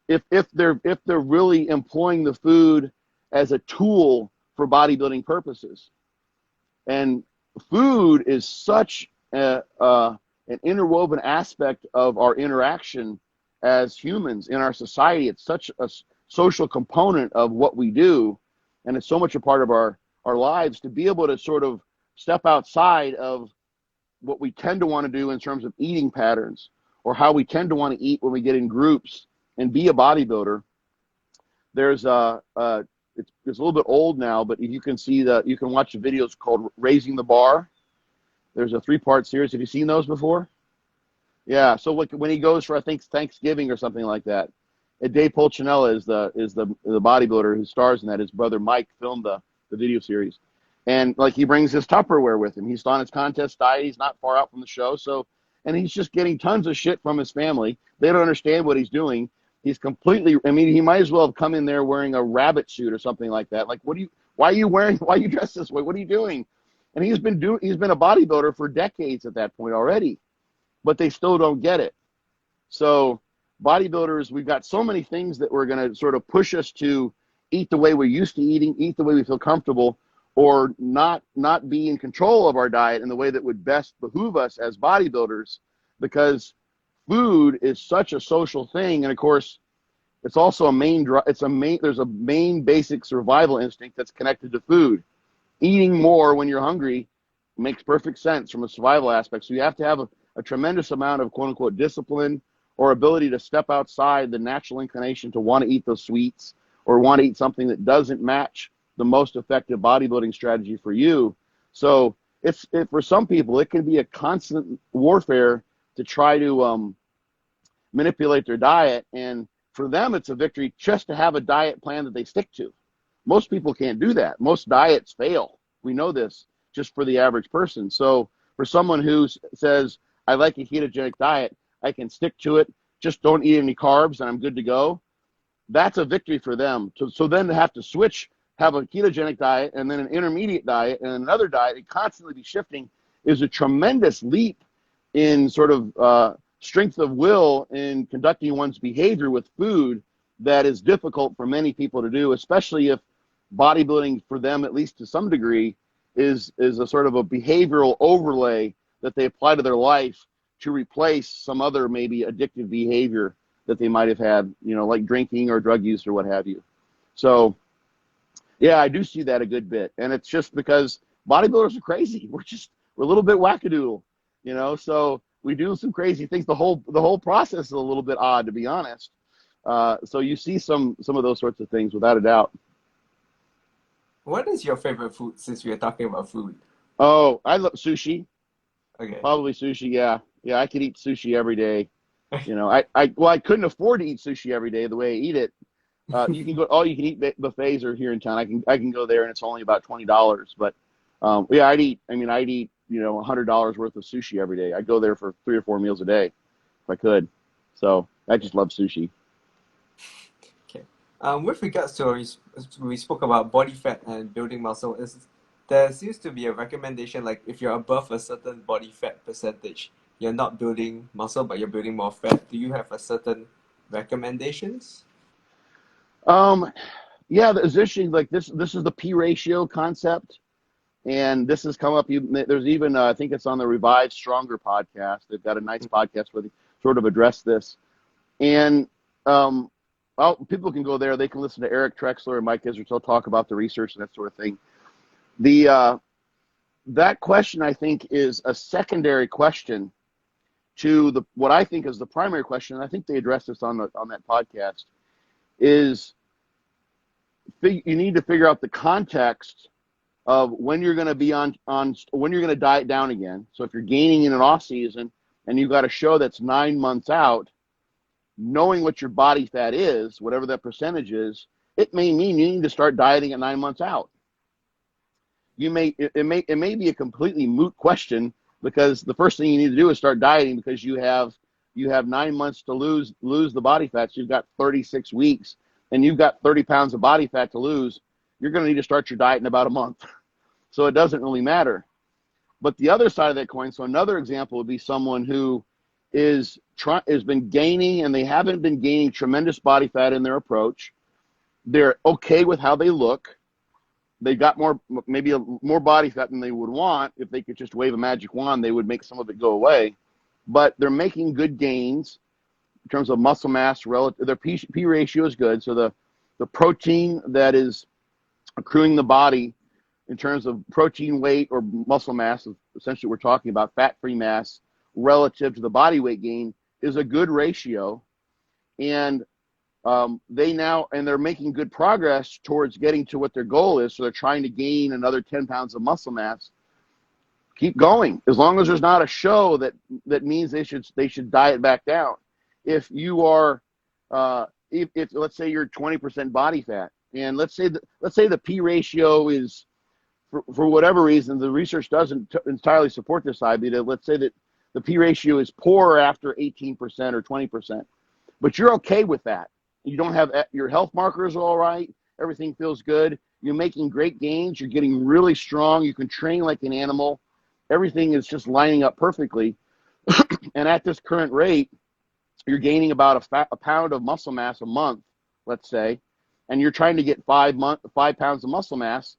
If they're really employing the food as a tool for bodybuilding purposes. And food is such an interwoven aspect of our interaction as humans in our society. It's such a social component of what we do, and it's so much a part of our lives. To be able to sort of step outside of what we tend to want to do in terms of eating patterns, or how we tend to want to eat when we get in groups, and be a bodybuilder. There's it's a little bit old now, but you can watch the videos called Raising the Bar. There's a 3-part series. Have you seen those before? Yeah. So when he goes for, I think, Thanksgiving or something like that, Dave Pulcinella is the bodybuilder who stars in that. His brother Mike filmed the video series, and like he brings his Tupperware with him. He's on his contest diet. He's not far out from the show, and he's just getting tons of shit from his family. They don't understand what he's doing. He's completely, he might as well have come in there wearing a rabbit suit or something like that. Like, why are you dressed this way? What are you doing? And he's been a bodybuilder for decades at that point already, but they still don't get it. So bodybuilders, we've got so many things that we're going to sort of push us to eat the way we're used to eating, eat the way we feel comfortable, or not be in control of our diet in the way that would best behoove us as bodybuilders, because food is such a social thing. And of course, it's also there's a main basic survival instinct that's connected to food. Eating more when you're hungry makes perfect sense from a survival aspect. So you have to have a tremendous amount of quote unquote discipline, or ability to step outside the natural inclination to want to eat those sweets, or want to eat something that doesn't match the most effective bodybuilding strategy for you. So for some people, it can be a constant warfare to try to manipulate their diet. And for them, it's a victory just to have a diet plan that they stick to. Most people can't do that. Most diets fail. We know this just for the average person. So for someone who says, I like a ketogenic diet, I can stick to it, just don't eat any carbs and I'm good to go, that's a victory for them. So then to have to switch, have a ketogenic diet and then an intermediate diet and another diet, and constantly be shifting, is a tremendous leap in sort of strength of will in conducting one's behavior with food that is difficult for many people to do, especially if bodybuilding for them, at least to some degree, is a sort of a behavioral overlay that they apply to their life to replace some other maybe addictive behavior that they might have had, like drinking or drug use or what have you. So yeah, I do see that a good bit. And it's just because bodybuilders are crazy. We're a little bit wackadoodle, so we do some crazy things. The whole process is a little bit odd, to be honest. So you see some of those sorts of things without a doubt. What is your favorite food, since we are talking about food? Oh, I love sushi. Okay. Probably sushi. Yeah. I could eat sushi every day. I couldn't afford to eat sushi every day the way I eat it. You can go, all you can eat buffets are here in town. I can go there and it's only about $20. But yeah, I'd eat $100 worth of sushi every day. I'd go there for 3 or 4 meals a day if I could. So I just love sushi. Okay. With regards to, we spoke about body fat and building muscle. There seems to be a recommendation, like if you're above a certain body fat percentage, you're not building muscle, but you're building more fat. Do you have a certain recommendations? Yeah, it's interesting. Like this is the P ratio concept, and this has come up. There's even I think it's on the Revive Stronger podcast. They've got a nice podcast where they sort of address this, and people can go there. They can listen to Eric Trexler and Mike Israel talk about the research and that sort of thing. That question, I think, is a secondary question to what I think is the primary question. And I think they addressed this on that podcast. Is you need to figure out the context of when you're going to be on when you're going to diet down again. So if you're gaining in an off season and you've got a show that's 9 months out, knowing what your body fat is, whatever that percentage is, it may mean you need to start dieting at 9 months out. It may be a completely moot question, because the first thing you need to do is start dieting, because you have 9 months to lose the body fat. So you've got 36 weeks and you've got 30 pounds of body fat to lose. You're going to need to start your diet in about a month. So it doesn't really matter. But the other side of that coin, so another example would be someone who has been gaining, and they haven't been gaining tremendous body fat in their approach. They're okay with how they look. They've got maybe more body fat than they would want. If they could just wave a magic wand, they would make some of it go away. But they're making good gains in terms of muscle mass. Their P ratio is good. So the protein that is accruing the body in terms of protein weight or muscle mass, essentially we're talking about fat-free mass relative to the body weight gain, is a good ratio. And they're making good progress towards getting to what their goal is. So they're trying to gain another 10 pounds of muscle mass. Keep going. As long as there's not a show that means they should diet back down. If you are, if let's say you're 20% body fat, and let's say the P ratio is, for whatever reason, the research doesn't entirely support this idea. Let's say that the P ratio is poor after 18% or 20%, but you're okay with that. You don't have, your health markers are all right. Everything feels good. You're making great gains. You're getting really strong. You can train like an animal. Everything is just lining up perfectly. And at this current rate, you're gaining about a pound of muscle mass a month, let's say, and you're trying to get 5 pounds of muscle mass.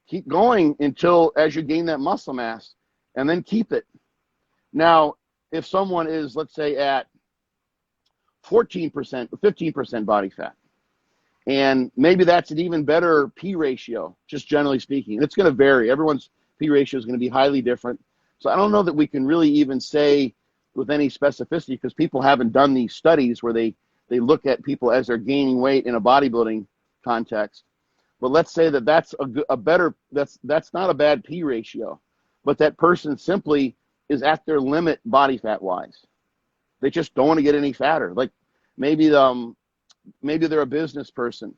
Keep going as you gain that muscle mass, and then keep it. Now, if someone is, let's say, at 14%, 15% body fat, and maybe that's an even better P ratio, just generally speaking. It's going to vary. Everyone's P ratio is going to be highly different. So I don't know that we can really even say with any specificity, because people haven't done these studies where they look at people as they're gaining weight in a bodybuilding context. But let's say that that's that's not a bad P ratio, but that person simply is at their limit body fat wise. They just don't want to get any fatter. Like maybe they're a business person,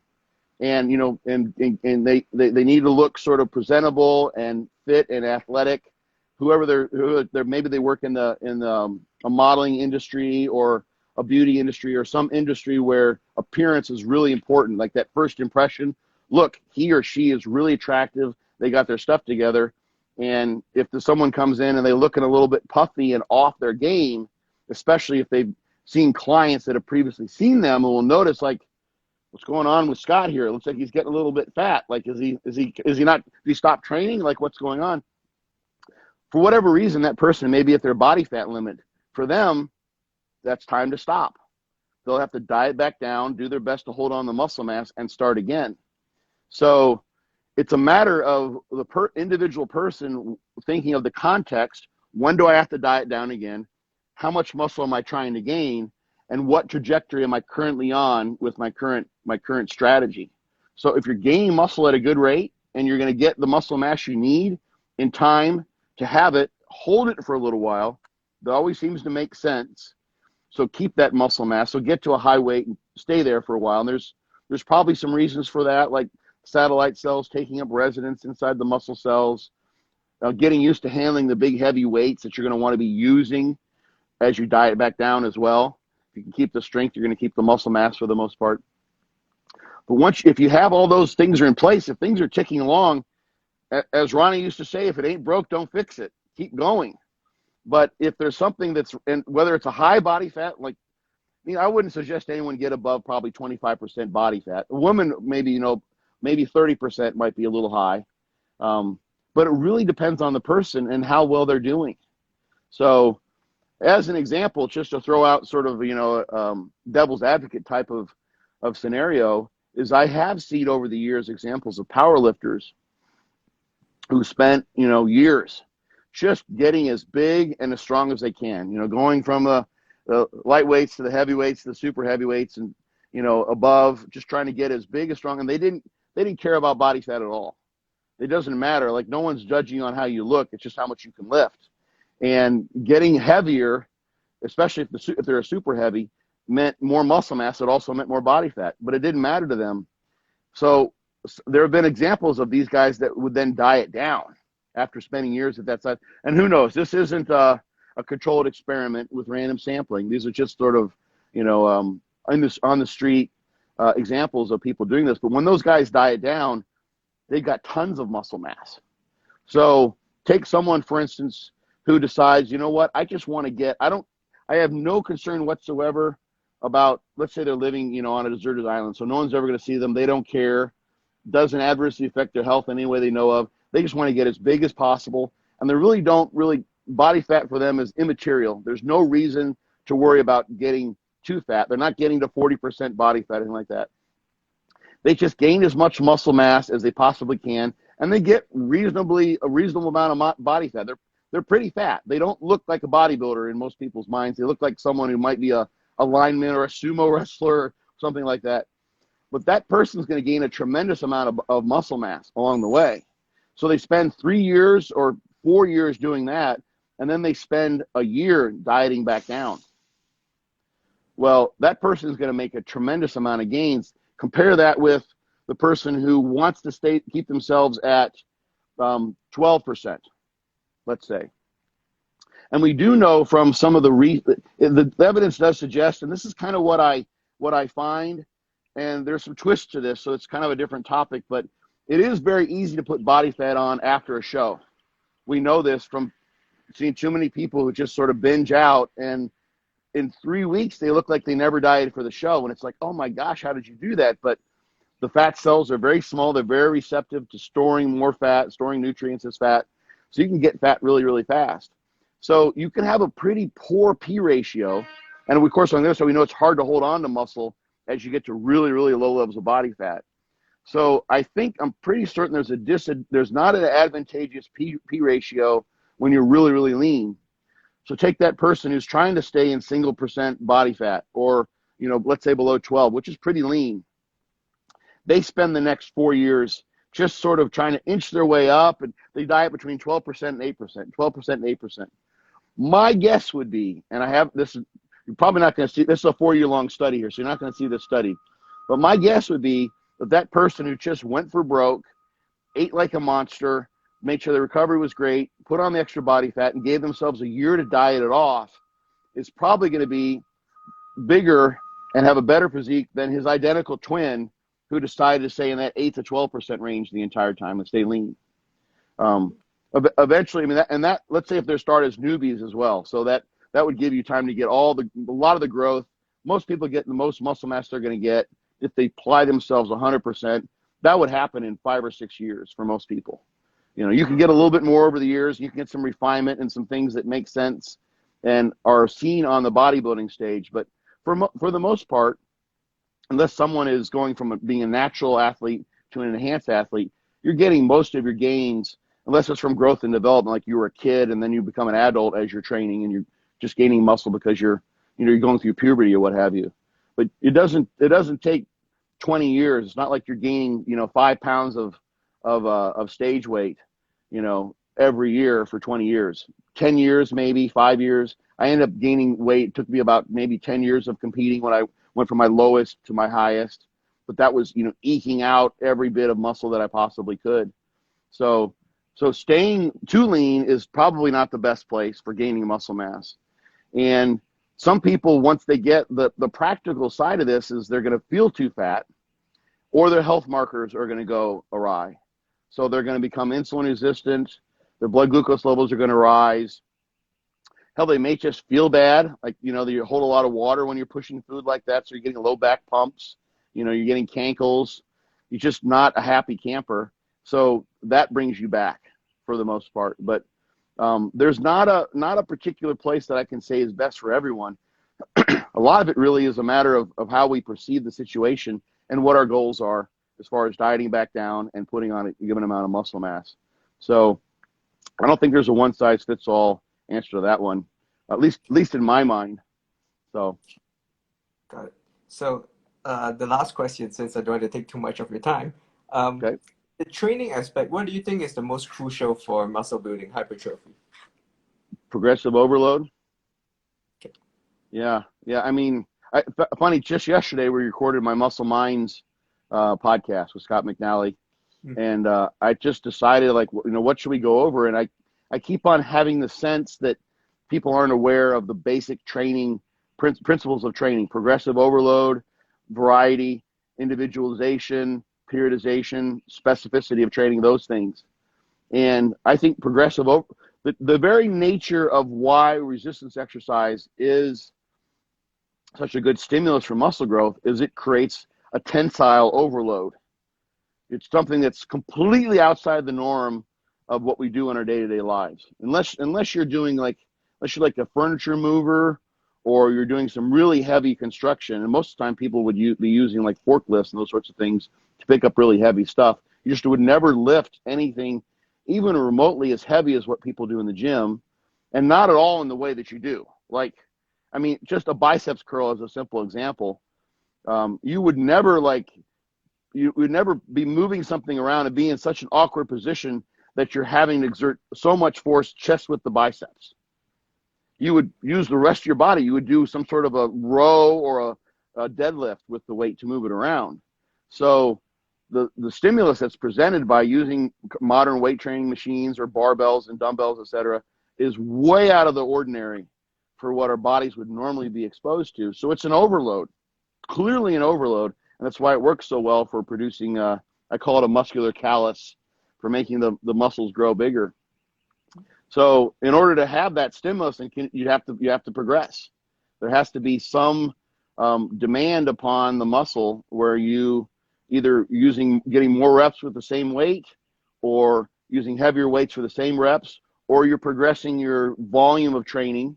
and and they need to look sort of presentable and fit and athletic. Maybe they work in a modeling industry or a beauty industry or some industry where appearance is really important, like that first impression. Look, he or she is really attractive. They got their stuff together. And if someone comes in and they're looking a little bit puffy and off their game, especially if they've seen clients that have previously seen them, and will notice, like, what's going on with Scott here? It looks like he's getting a little bit fat. Like, is he not, did he stop training? Like, what's going on? For whatever reason, that person may be at their body fat limit. For them, that's time to stop. They'll have to diet back down, do their best to hold on the muscle mass, and start again. So it's a matter of the individual person thinking of the context. When do I have to diet down again? How much muscle am I trying to gain? And what trajectory am I currently on with my current strategy? So if you're gaining muscle at a good rate and you're going to get the muscle mass you need in time to have it, hold it for a little while. That always seems to make sense. So keep that muscle mass. So get to a high weight and stay there for a while. And there's probably some reasons for that, like satellite cells taking up residence inside the muscle cells, getting used to handling the big heavy weights that you're going to want to be using as you diet back down as well. If you can keep the strength, you're going to keep the muscle mass for the most part. But if you have all those things are in place, if things are ticking along, as Ronnie used to say, if it ain't broke, don't fix it. Keep going. But if there's something and whether it's a high body fat, like, I wouldn't suggest anyone get above probably 25% body fat. A woman, maybe 30% might be a little high. But it really depends on the person and how well they're doing. So as an example, just to throw out sort of, devil's advocate type of scenario, is I have seen over the years examples of powerlifters who spent, years just getting as big and as strong as they can, going from the lightweights to the heavyweights to the super heavyweights and, above, just trying to get as big as strong. And they they didn't care about body fat at all. It doesn't matter. Like, no one's judging you on how you look. It's just how much you can lift. And getting heavier, especially if they're super heavy, meant more muscle mass. It also meant more body fat, but it didn't matter to them. So there have been examples of these guys that would then diet down after spending years at that size. And who knows? This isn't a controlled experiment with random sampling. These are just sort of, on the street examples of people doing this. But when those guys diet down, they've got tons of muscle mass. So take someone, for instance, who decides, you know what, I just want to get, I have no concern whatsoever about, let's say they're living, on a deserted island, so no one's ever going to see them. They don't care. Doesn't adversely affect their health in any way they know of. They just want to get as big as possible. And they really don't body fat for them is immaterial. There's no reason to worry about getting too fat. They're not getting to 40% body fat, anything like that. They just gain as much muscle mass as they possibly can, and they get a reasonable amount of body fat. They're pretty fat. They don't look like a bodybuilder in most people's minds. They look like someone who might be a lineman or a sumo wrestler or something like that. But that person's going to gain a tremendous amount of muscle mass along the way. So they spend 3 years or 4 years doing that, and then they spend a year dieting back down. Well, that person is going to make a tremendous amount of gains. Compare that with the person who wants to keep themselves at 12%, let's say. And we do know from some of the evidence does suggest, and this is kind of what I find, and there's some twists to this, so it's kind of a different topic, but it is very easy to put body fat on after a show. We know this from seeing too many people who just sort of binge out, and in 3 weeks, they look like they never dieted for the show. And it's like, oh my gosh, how did you do that? But the fat cells are very small. They're very receptive to storing more fat, storing nutrients as fat. So you can get fat really, really fast. So you can have a pretty poor P ratio. And of course, on this side, we know it's hard to hold on to muscle as you get to really, really low levels of body fat. So I'm pretty certain there's not an advantageous P ratio when you're really, really lean. So take that person who's trying to stay in single percent body fat, or, let's say below 12, which is pretty lean. They spend the next 4 years just sort of trying to inch their way up, and they diet between 12% and 8%, 12% and 8%. My guess would be, and I have this, you're probably not going to see, this is a 4-year-long study here, so you're not going to see this study. But my guess would be that person who just went for broke, ate like a monster, made sure the recovery was great, put on the extra body fat, and gave themselves a year to diet it off, is probably going to be bigger and have a better physique than his identical twin who decided to stay in that 8 to 12% range the entire time and stay lean. Eventually, let's say if they're started as newbies as well, so that would give you time to get a lot of the growth. Most people get the most muscle mass they're going to get if they apply themselves 100%. That would happen in 5 or 6 years for most people. You can get a little bit more over the years. You can get some refinement and some things that make sense and are seen on the bodybuilding stage. But for the most part, unless someone is going from being a natural athlete to an enhanced athlete, you're getting most of your gains, unless it's from growth and development, like you were a kid and then you become an adult as you're training and you're just gaining muscle because you're going through puberty or what have you. But it doesn't take 20 years. It's not like you're gaining 5 pounds of stage weight every year for 20 years. 10 years, maybe 5 years. I ended up gaining weight. It took me about maybe 10 years of competing when I went from my lowest to my highest. But that was, eking out every bit of muscle that I possibly could. So staying too lean is probably not the best place for gaining muscle mass. And some people, once they get the practical side of this, is they're going to feel too fat, or their health markers are going to go awry. So they're going to become insulin resistant. Their blood glucose levels are going to rise. Hell, they may just feel bad. Like, you hold a lot of water when you're pushing food like that. So you're getting low back pumps. You're getting cankles. You're just not a happy camper. So that brings you back for the most part. But there's not a particular place that I can say is best for everyone. A lot of it really is a matter of how we perceive the situation and what our goals are as far as dieting back down and putting on a given amount of muscle mass. So I don't think there's a one-size-fits-all answer to that one, at least in my mind. So. Got it. So the last question, since I don't want to take too much of your time, Um, Okay. the training aspect, what do you think is the most crucial for muscle building hypertrophy? Progressive overload. Okay. Yeah. Yeah. I mean, funny, just yesterday we recorded my Muscle Minds podcast with Scott McNally. Mm. And I just decided, like, what should we go over? And I keep on having the sense that people aren't aware of the basic training principles of training: progressive overload, variety, individualization, periodization, specificity of training, those things. And I think the very nature of why resistance exercise is such a good stimulus for muscle growth is it creates a tensile overload. It's something that's completely outside the norm of what we do in our day-to-day lives. Unless you're doing unless you're like a furniture mover or you're doing some really heavy construction, and most of the time people would be using like forklifts and those sorts of things to pick up really heavy stuff. You just would never lift anything even remotely as heavy as what people do in the gym, and not at all in the way that you do. Like, I mean, just a biceps curl as a simple example. You would never you would never be moving something around and be in such an awkward position that you're having to exert so much force chest width the biceps. You would use the rest of your body. You would do some sort of a row or a deadlift with the weight to move it around. So the stimulus that's presented by using modern weight training machines or barbells and dumbbells, et cetera, is way out of the ordinary for what our bodies would normally be exposed to. So it's an overload, clearly an overload. And that's why it works so well for producing, I call it a muscular callus, for making the muscles grow bigger. So in order to have that stimulus, you have to progress. There has to be some demand upon the muscle where you either getting more reps with the same weight, or using heavier weights for the same reps, or you're progressing your volume of training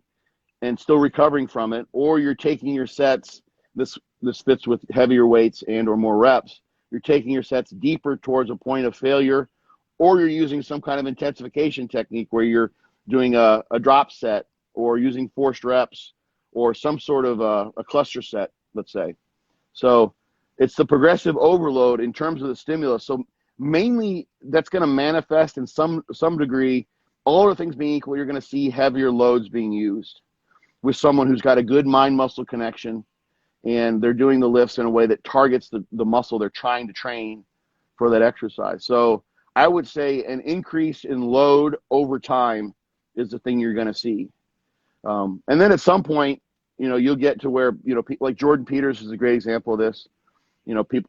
and still recovering from it, or you're taking your sets. This fits with heavier weights and or more reps. You're taking your sets deeper towards a point of failure, or you're using some kind of intensification technique where you're doing a drop set or using forced reps or some sort of a cluster set, let's say. So it's the progressive overload in terms of the stimulus. So mainly that's going to manifest in some degree. All other things being equal, you're going to see heavier loads being used with someone who's got a good mind-muscle connection, and they're doing the lifts in a way that targets the muscle they're trying to train for that exercise. So I would say an increase in load over time is the thing you're going to see. And then at some point, you'll get to where, people like Jordan Peters is a great example of this.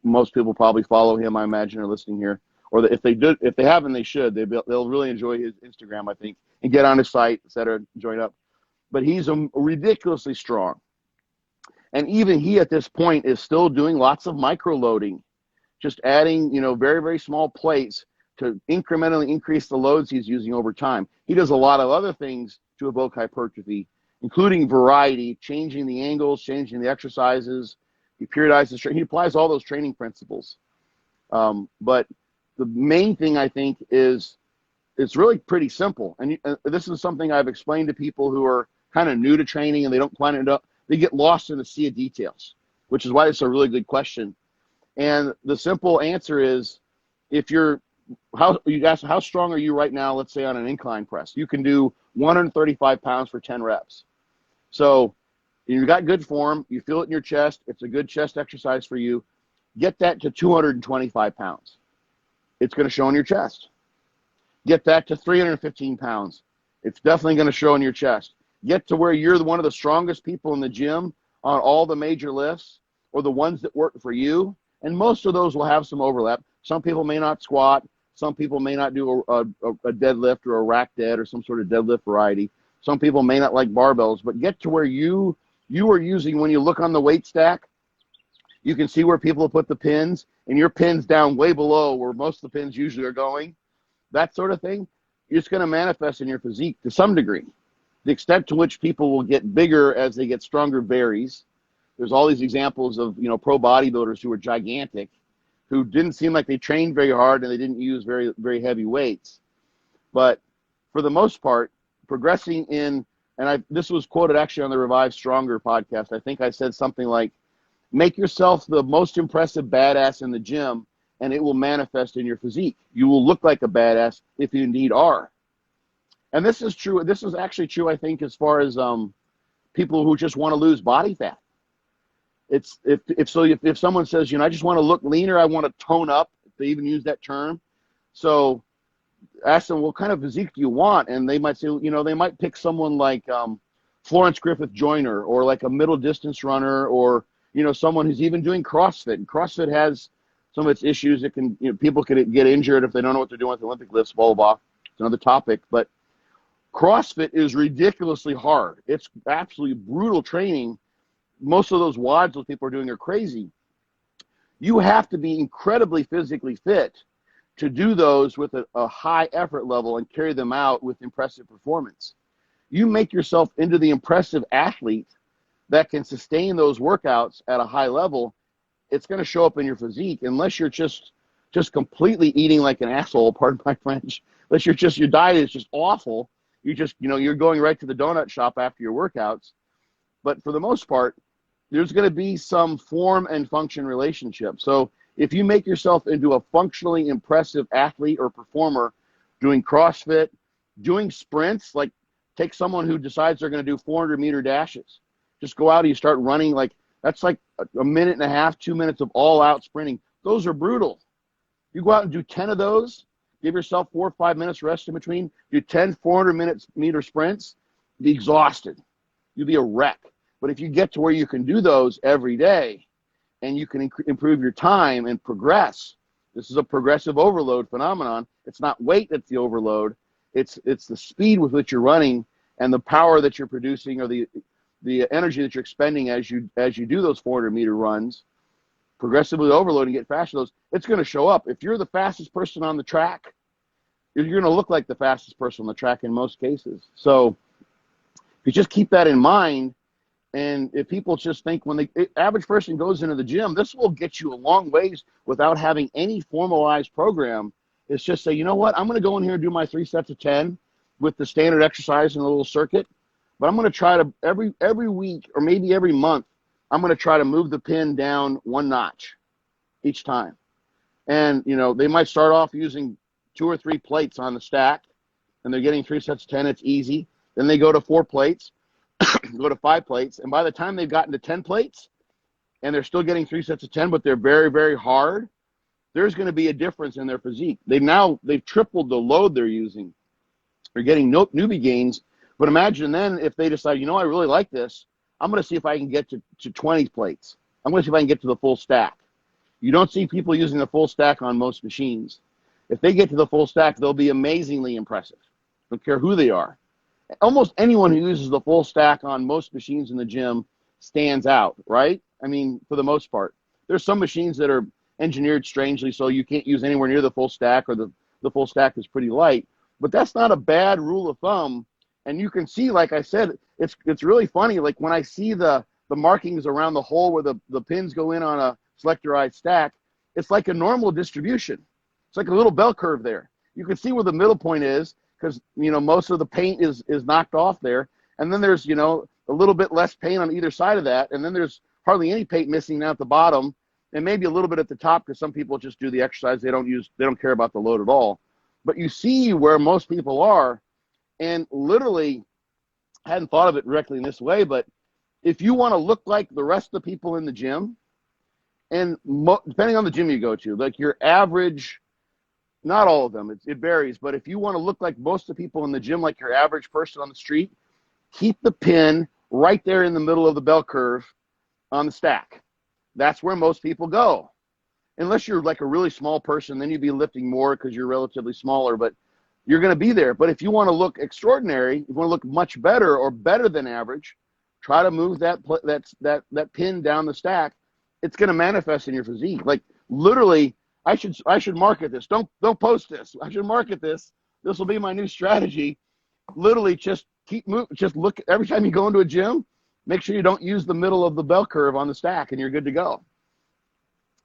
Most people probably follow him, I imagine, are listening here. Or if they haven't, they should. They'll really enjoy his Instagram, I think, and get on his site, et cetera, join up. But he's ridiculously strong. And even he at this point is still doing lots of micro loading, just adding, very, very small plates to incrementally increase the loads he's using over time. He does a lot of other things to evoke hypertrophy, including variety, changing the angles, changing the exercises. He periodizes, he applies all those training principles. But the main thing, I think, is it's really pretty simple. And this is something I've explained to people who are kind of new to training and they don't plan it up. They get lost in the sea of details, which is why it's a really good question. And the simple answer is, you ask how strong are you right now, let's say on an incline press. You can do 135 pounds for 10 reps. So you've got good form, you feel it in your chest, it's a good chest exercise for you. Get that to 225 pounds. It's going to show in your chest. Get that to 315 pounds. It's definitely going to show in your chest. Get to where you're one of the strongest people in the gym on all the major lifts, or the ones that work for you. And most of those will have some overlap. Some people may not squat. Some people may not do a deadlift or a rack dead or some sort of deadlift variety. Some people may not like barbells, but get to where you are using, when you look on the weight stack, you can see where people have put the pins, and your pin's down way below where most of the pins usually are going. That sort of thing, it's going to manifest in your physique to some degree. The extent to which people will get bigger as they get stronger varies. There's all these examples of, pro bodybuilders who are gigantic, who didn't seem like they trained very hard and they didn't use very, very heavy weights. But for the most part, progressing in, and this was quoted actually on the Revive Stronger podcast. I think I said something like, make yourself the most impressive badass in the gym and it will manifest in your physique. You will look like a badass if you indeed are. And this is true. This is actually true, I think, as far as people who just want to lose body fat. It's if someone says, I just want to look leaner, I want to tone up, if they even use that term. So ask them, what kind of physique do you want? And they might say, they might pick someone like Florence Griffith Joyner, or like a middle distance runner, or, someone who's even doing CrossFit. And CrossFit has some of its issues. It can, people can get injured if they don't know what they're doing with the Olympic lifts, blah, blah, blah. It's another topic. But CrossFit is ridiculously hard. It's absolutely brutal training. Most of those WODs those people are doing are crazy. You have to be incredibly physically fit to do those with a high effort level and carry them out with impressive performance. You make yourself into the impressive athlete that can sustain those workouts at a high level, it's going to show up in your physique, unless you're just completely eating like an asshole, pardon my French. Unless your diet is just awful. You're going right to the donut shop after your workouts. But for the most part, there's going to be some form and function relationship. So if you make yourself into a functionally impressive athlete or performer doing CrossFit, doing sprints, like take someone who decides they're going to do 400-meter dashes. Just go out and you start running, that's like a minute and a half, 2 minutes of all-out sprinting. Those are brutal. You go out and do 10 of those, give yourself 4 or 5 minutes rest in between, do 10 400-meter sprints, be exhausted. You'll be a wreck. But if you get to where you can do those every day and you can improve your time and progress, this is a progressive overload phenomenon. It's not weight that's the overload. It's the speed with which you're running and the power that you're producing, or the energy that you're expending as you do those 400-meter runs, progressively overload and get faster. It's going to show up. If you're the fastest person on the track, you're going to look like the fastest person on the track in most cases. So if you just keep that in mind, and if people just think when the average person goes into the gym, this will get you a long ways without having any formalized program. It's just say, you know what, I'm going to go in here and do my 3 sets of 10 with the standard exercise in a little circuit. But I'm going to try to, every week or maybe every month, I'm going to try to move the pin down 1 notch each time. And, they might start off using 2 or 3 plates on the stack, and they're getting 3 sets of 10. It's easy. Then they go to 4 plates, go to 5 plates. And by the time they've gotten to 10 plates and they're still getting 3 sets of 10, but they're very, very hard, there's going to be a difference in their physique. They've tripled the load they're using. They're getting newbie gains. But imagine then if they decide, I really like this, I'm going to see if I can get to 20 plates. I'm going to see if I can get to the full stack. You don't see people using the full stack on most machines. If they get to the full stack, they'll be amazingly impressive. Don't care who they are. Almost anyone who uses the full stack on most machines in the gym stands out, right? I mean, for the most part. There's some machines that are engineered strangely so you can't use anywhere near the full stack, or the full stack is pretty light. But that's not a bad rule of thumb. And you can see, like I said, it's really funny. Like when I see the markings around the hole where the pins go in on a selectorized stack, it's like a normal distribution. It's like a little bell curve there. You can see where the middle point is because, most of the paint is knocked off there. And then there's, a little bit less paint on either side of that. And then there's hardly any paint missing down at the bottom, and maybe a little bit at the top because some people just do the exercise. They don't care about the load at all. But you see where most people are. And literally, I hadn't thought of it directly in this way, but if you want to look like the rest of the people in the gym, and depending on the gym you go to, like your average, not all of them, it varies, but if you want to look like most of the people in the gym, like your average person on the street, keep the pin right there in the middle of the bell curve on the stack. That's where most people go. Unless you're like a really small person, then you'd be lifting more because you're relatively smaller, but you're going to be there. But if you want to look extraordinary, if you want to look much better or better than average, try to move that pin down the stack. It's going to manifest in your physique. Like literally, I should market this. Don't post this. I should market this. This will be my new strategy. Literally, just keep moving. Just look every time you go into a gym. Make sure you don't use the middle of the bell curve on the stack, and you're good to go.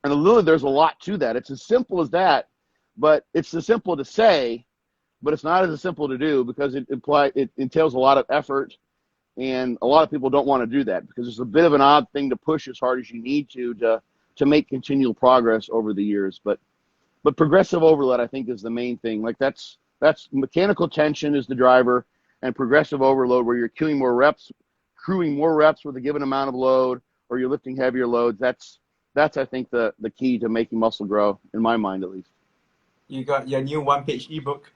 And literally, there's a lot to that. It's as simple as that, but it's as simple to say. But it's not as simple to do because it entails a lot of effort, and a lot of people don't want to do that because it's a bit of an odd thing to push as hard as you need to make continual progress over the years. But But progressive overload, I think, is the main thing. Like that's mechanical tension is the driver, and progressive overload where you're crewing more reps with a given amount of load, or you're lifting heavier loads. That's I think the key to making muscle grow, in my mind at least. You got your new one-page ebook.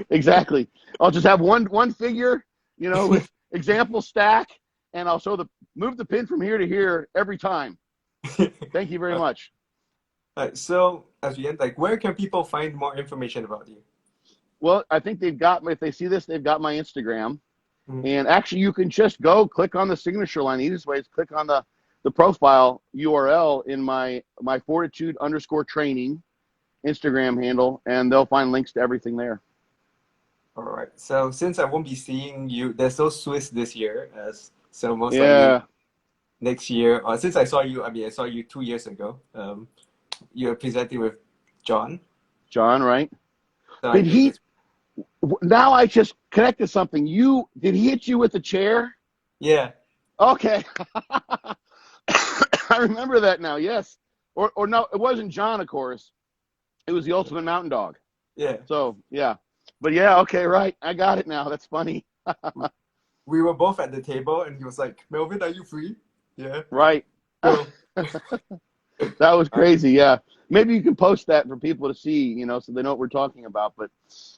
Exactly. I'll just have one figure, with example stack, and I'll show move the pin from here to here every time. Thank you very much. So as we end, like, where can people find more information about you? Well, I think if they see this, they've got my Instagram. Mm-hmm. And actually, you can just click on the signature line. The easiest way is click on the profile URL in my Fortitude_training Instagram handle, and they'll find links to everything there. All right. So since I won't be seeing you, there's no Swiss this year, so most likely next year. Or since I saw you, I saw you 2 years ago. You're presenting with John. John, right? So did he? Now I just connected something. Did he hit you with a chair? Yeah. Okay. I remember that now. Yes. Or no, it wasn't John, of course. It was the Ultimate Mountain Dog. Yeah. So yeah, but yeah, okay, right. I got it now. That's funny. We were both at the table, and he was like, "Melvin, are you free?" Yeah. Right. So, that was crazy. Yeah. Maybe you can post that for people to see, so they know what we're talking about. But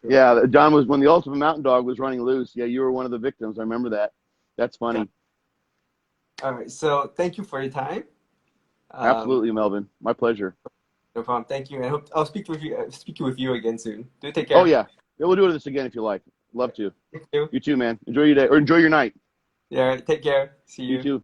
yeah, John was when the Ultimate Mountain Dog was running loose. Yeah, you were one of the victims. I remember that. That's funny. Yeah. All right. So thank you for your time. Absolutely, Melvin. My pleasure. No problem. Thank you, and I hope I'll speak with you again soon. Do take care. Oh yeah, we'll do this again if you like. Love to. Thank you. You too, man. Enjoy your day or enjoy your night. Yeah. Take care. See you. You too.